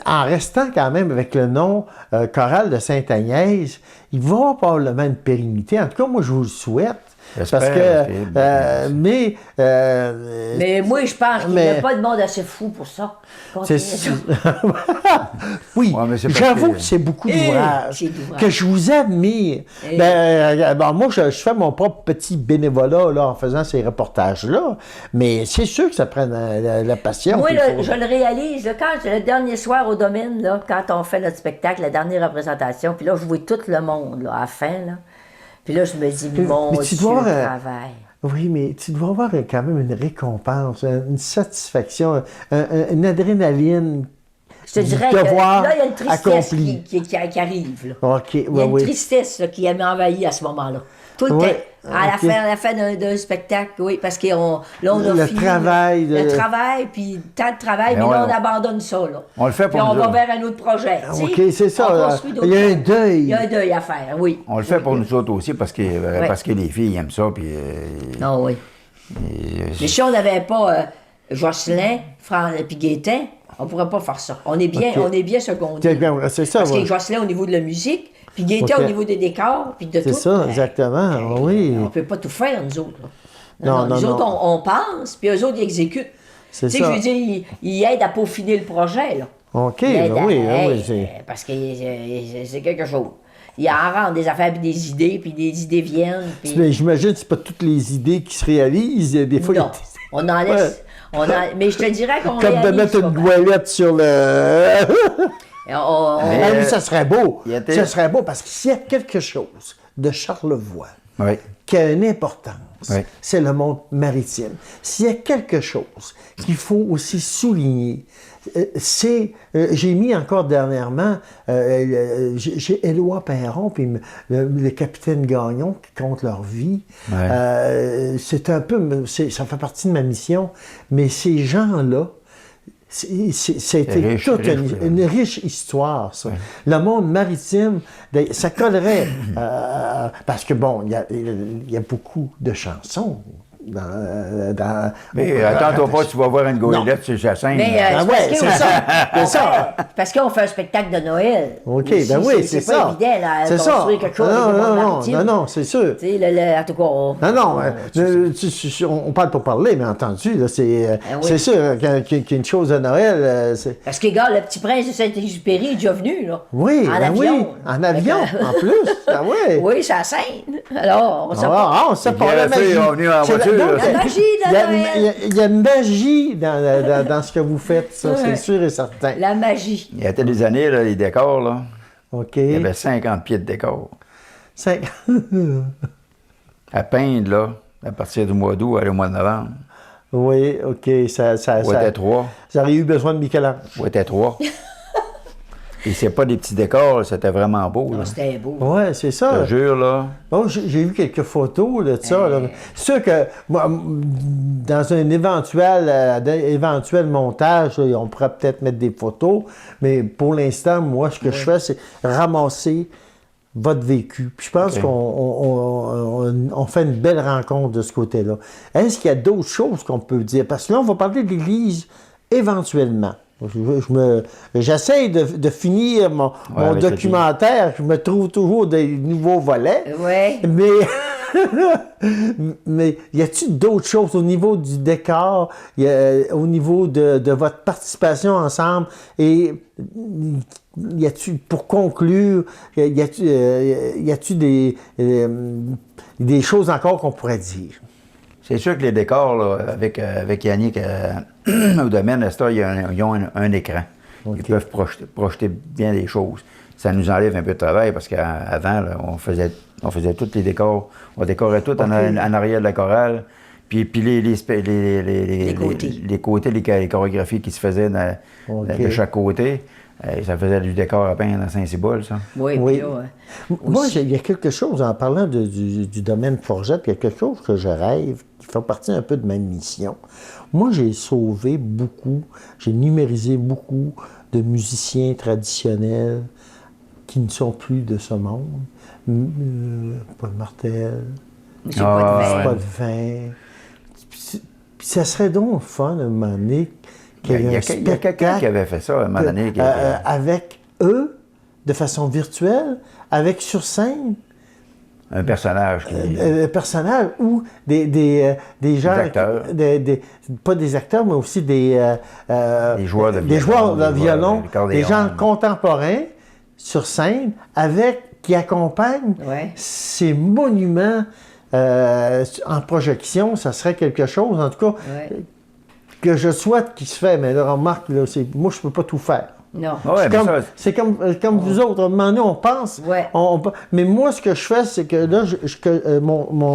en restant quand même avec le nom chorale de Sainte-Agnès, il va y avoir probablement une pérennité. En tout cas, moi, je vous le souhaite. Parce que, mais moi, je pense qu'il n'y a pas de monde assez fou pour ça. C'est oui, j'avoue que c'est beaucoup d'ouvrage, que je vous admire. Moi, je fais mon propre petit bénévolat là, en faisant ces reportages-là, mais c'est sûr que ça prend la passion. Moi, je le réalise. Là, quand le dernier soir au domaine, là, quand on fait notre spectacle, la dernière représentation, puis là, je vois tout le monde là, à la fin, là. Puis là, je me dis, mon Dieu, le travail. Oui, mais tu dois avoir quand même une récompense, une satisfaction, une adrénaline. Je te dirais que là, il y a une tristesse qui arrive. Là. Okay, il y a une tristesse là, qui m'envahit à ce moment-là. Tout le temps. À la fin d'un spectacle, oui, parce qu'on a fini. Le travail, puis tant de travail, mais là, on abandonne ça. Là. On le fait pour nous. Puis on va vers un autre projet. OK, c'est ça. Il y a un deuil. Il y a un deuil à faire, oui. On le fait pour nous autres aussi, parce que les filles aiment ça. Puis, non, oui. Mais si on n'avait pas Jocelyn, puis Gaétan, on ne pourrait pas faire ça. On est bien secondés. C'est ça. Parce qu'il y a Jocelyn au niveau de la musique, puis Gaétan au niveau des décors, puis de tout. C'est ça, exactement, oui. On ne peut pas tout faire, nous autres. Non. Nous autres, on pense, puis eux autres, ils exécutent. C'est ça. Je veux dire, ils aident à peaufiner le projet, là. OK, oui. Parce que c'est quelque chose. Ils en rendent des affaires, puis des idées viennent. Puis... Mais j'imagine que ce pas toutes les idées qui se réalisent. Des fois, non, on en laisse... Mais je te dirais qu'on comme de mettre une goélette sur le... Oui, ça serait beau. Ça serait beau parce que s'il y a quelque chose de Charlevoix qui a une importance, c'est le monde maritime. S'il y a quelque chose qu'il faut aussi souligner, c'est... j'ai mis encore dernièrement, j'ai Éloi Perron puis le capitaine Gagnon qui comptent leur vie. C'est un peu... ça fait partie de ma mission, mais ces gens-là, c'était toute une riche histoire, ça. Oui. Le monde maritime, ça collerait, parce que, bon, il y a beaucoup de chansons. Mais attends-toi pas, tu vas voir une goélette sur Jacinthe. Mais c'est ça. Parce qu'on fait un spectacle de Noël. OK, ben oui, c'est ça. C'est pas évident, là, de construire quelque chose. Non, c'est sûr. Tu sais, en tout cas... on parle pour parler, mais entendu, c'est sûr qu'il y a une chose de Noël. Parce que, gars, le petit prince de Saint-Exupéry est déjà venu, là. Oui, en avion, en plus. Oui, c'est à Sainte. Alors, on sait pas la magie. La magie de Noël. Il y a une magie dans ce que vous faites, ça, c'est sûr et certain. La magie. Il y a des années, là, les décors, là. OK. Il y avait 50 pieds de décors. 50. À peindre, là, à partir du mois d'août au mois de novembre. Oui, OK. Ça était 3. Vous auriez eu besoin de Michel-Ange. Ou était 3. Et c'est pas des petits décors, c'était vraiment beau. Non, c'était beau. Oui, c'est ça. Je te jure, là. Bon, j'ai vu quelques photos de ça. C'est sûr que moi, dans un éventuel montage, là, on pourrait peut-être mettre des photos, mais pour l'instant, moi, ce que je fais, c'est ramasser votre vécu. Puis je pense qu'on fait une belle rencontre de ce côté-là. Est-ce qu'il y a d'autres choses qu'on peut dire? Parce que là, on va parler de l'Église éventuellement. J'essaie de finir mon documentaire. Je me trouve toujours des nouveaux volets. Ouais. Mais y a-t-il d'autres choses au niveau du décor, au niveau de votre participation ensemble? Et y a-t-il, pour conclure, y a-t-il des choses encore qu'on pourrait dire? C'est sûr que les décors, là, avec Yannick au domaine, ils ont un écran. Okay. Ils peuvent projeter bien des choses. Ça nous enlève un peu de travail parce qu'avant, on faisait tous les décors. On décorait tout en arrière de la chorale. Puis les côtés, les chorégraphies qui se faisaient de chaque côté. Ça faisait du décor à peine à Saint-Cyboule, ça. Oui. Moi, il y a quelque chose, en parlant du domaine Forgette, il y a quelque chose que je rêve, qui fait partie un peu de ma mission. Moi, j'ai sauvé beaucoup, j'ai numérisé beaucoup de musiciens traditionnels qui ne sont plus de ce monde. Paul Martel, pas de vin. Puis ça serait donc fun, à un moment donné, il y a quelqu'un qui avait fait ça, à un moment donné. Avec eux, de façon virtuelle, avec sur scène. Un personnage. Un personnage ou des gens. Des acteurs. Pas des acteurs, mais aussi des joueurs de violon. Des joueurs de violon, des gens contemporains sur scène, qui accompagnent ces monuments en projection. Ça serait quelque chose, en tout cas. Que je souhaite qu'il se fait, mais là, remarque, là, moi, je ne peux pas tout faire. Non. C'est comme vous autres. À un moment donné, on pense. Mais moi, ce que je fais, c'est que là,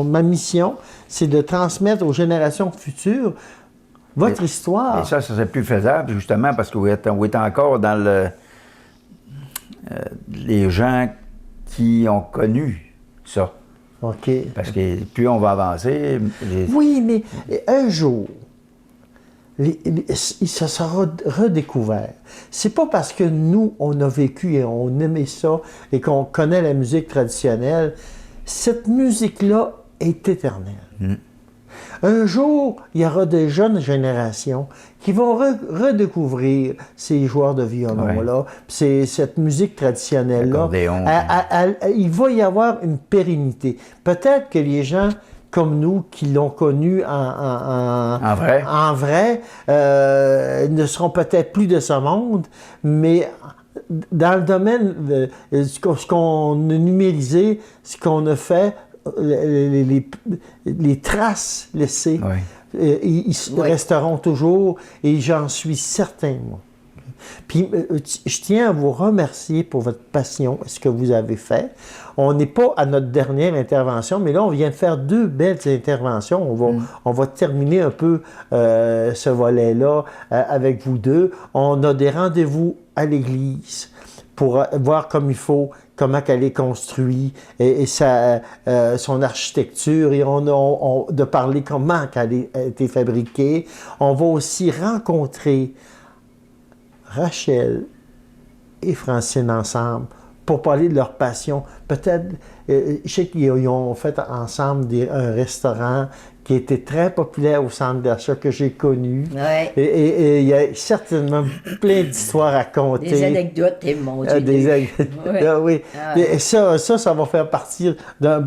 ma mission, c'est de transmettre aux générations futures votre histoire. Et ça serait plus faisable, justement, parce que vous êtes encore dans les gens qui ont connu ça. OK. Parce que plus on va avancer... Oui, mais un jour... ça sera redécouvert. C'est pas parce que nous, on a vécu et on aimait ça et qu'on connaît la musique traditionnelle. Cette musique-là est éternelle. Un jour, il y aura des jeunes générations qui vont redécouvrir ces joueurs de violon-là, cette musique traditionnelle-là. Il va y avoir une pérennité. Peut-être que les gens comme nous, qui l'ont connu en vrai ne seront peut-être plus de ce monde, mais dans le domaine de ce qu'on a numérisé, ce qu'on a fait, les traces laissées, ils resteront toujours, et j'en suis certain, moi. Puis, je tiens à vous remercier pour votre passion, ce que vous avez fait. On n'est pas à notre dernière intervention, mais là, on vient de faire 2 belles interventions. On va terminer un peu ce volet-là avec vous deux. On a des rendez-vous à l'église pour voir comme il faut, comment elle est construite et son architecture, et de parler comment elle a été fabriquée. On va aussi rencontrer Rachel et Francine ensemble pour parler de leur passion. Peut-être, je sais qu'ils ont fait ensemble un restaurant qui était très populaire au centre d'achat que j'ai connu. Et il y a certainement plein d'histoires à compter. Des anecdotes, mon Dieu. Oui. Et ça va faire partie d'un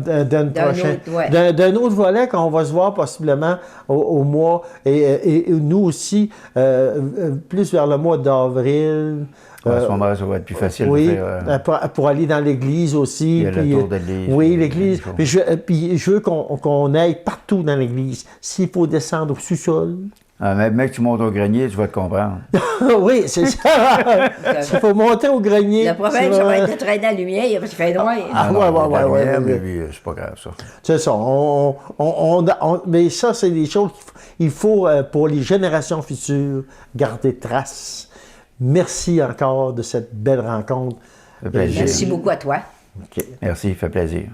autre volet qu'on va se voir possiblement au mois. Et nous aussi, plus vers le mois d'avril. À ce moment-là, ça va être plus facile de faire... pour aller dans l'église aussi. Il y a le tour de l'église. Oui, l'église. Puis je veux qu'on aille partout dans l'église. S'il faut descendre au sous-sol. Même que tu montes au grenier, tu vas te comprendre. Oui, c'est ça. S'il faut monter au grenier. Le problème, ça va être de traîner la lumière parce qu'il fait noir. Oui, c'est pas grave, ça. C'est ça. Mais ça, c'est des choses qu'il faut, pour les générations futures, garder trace. Merci encore de cette belle rencontre. Merci beaucoup à toi. Merci, ça fait plaisir.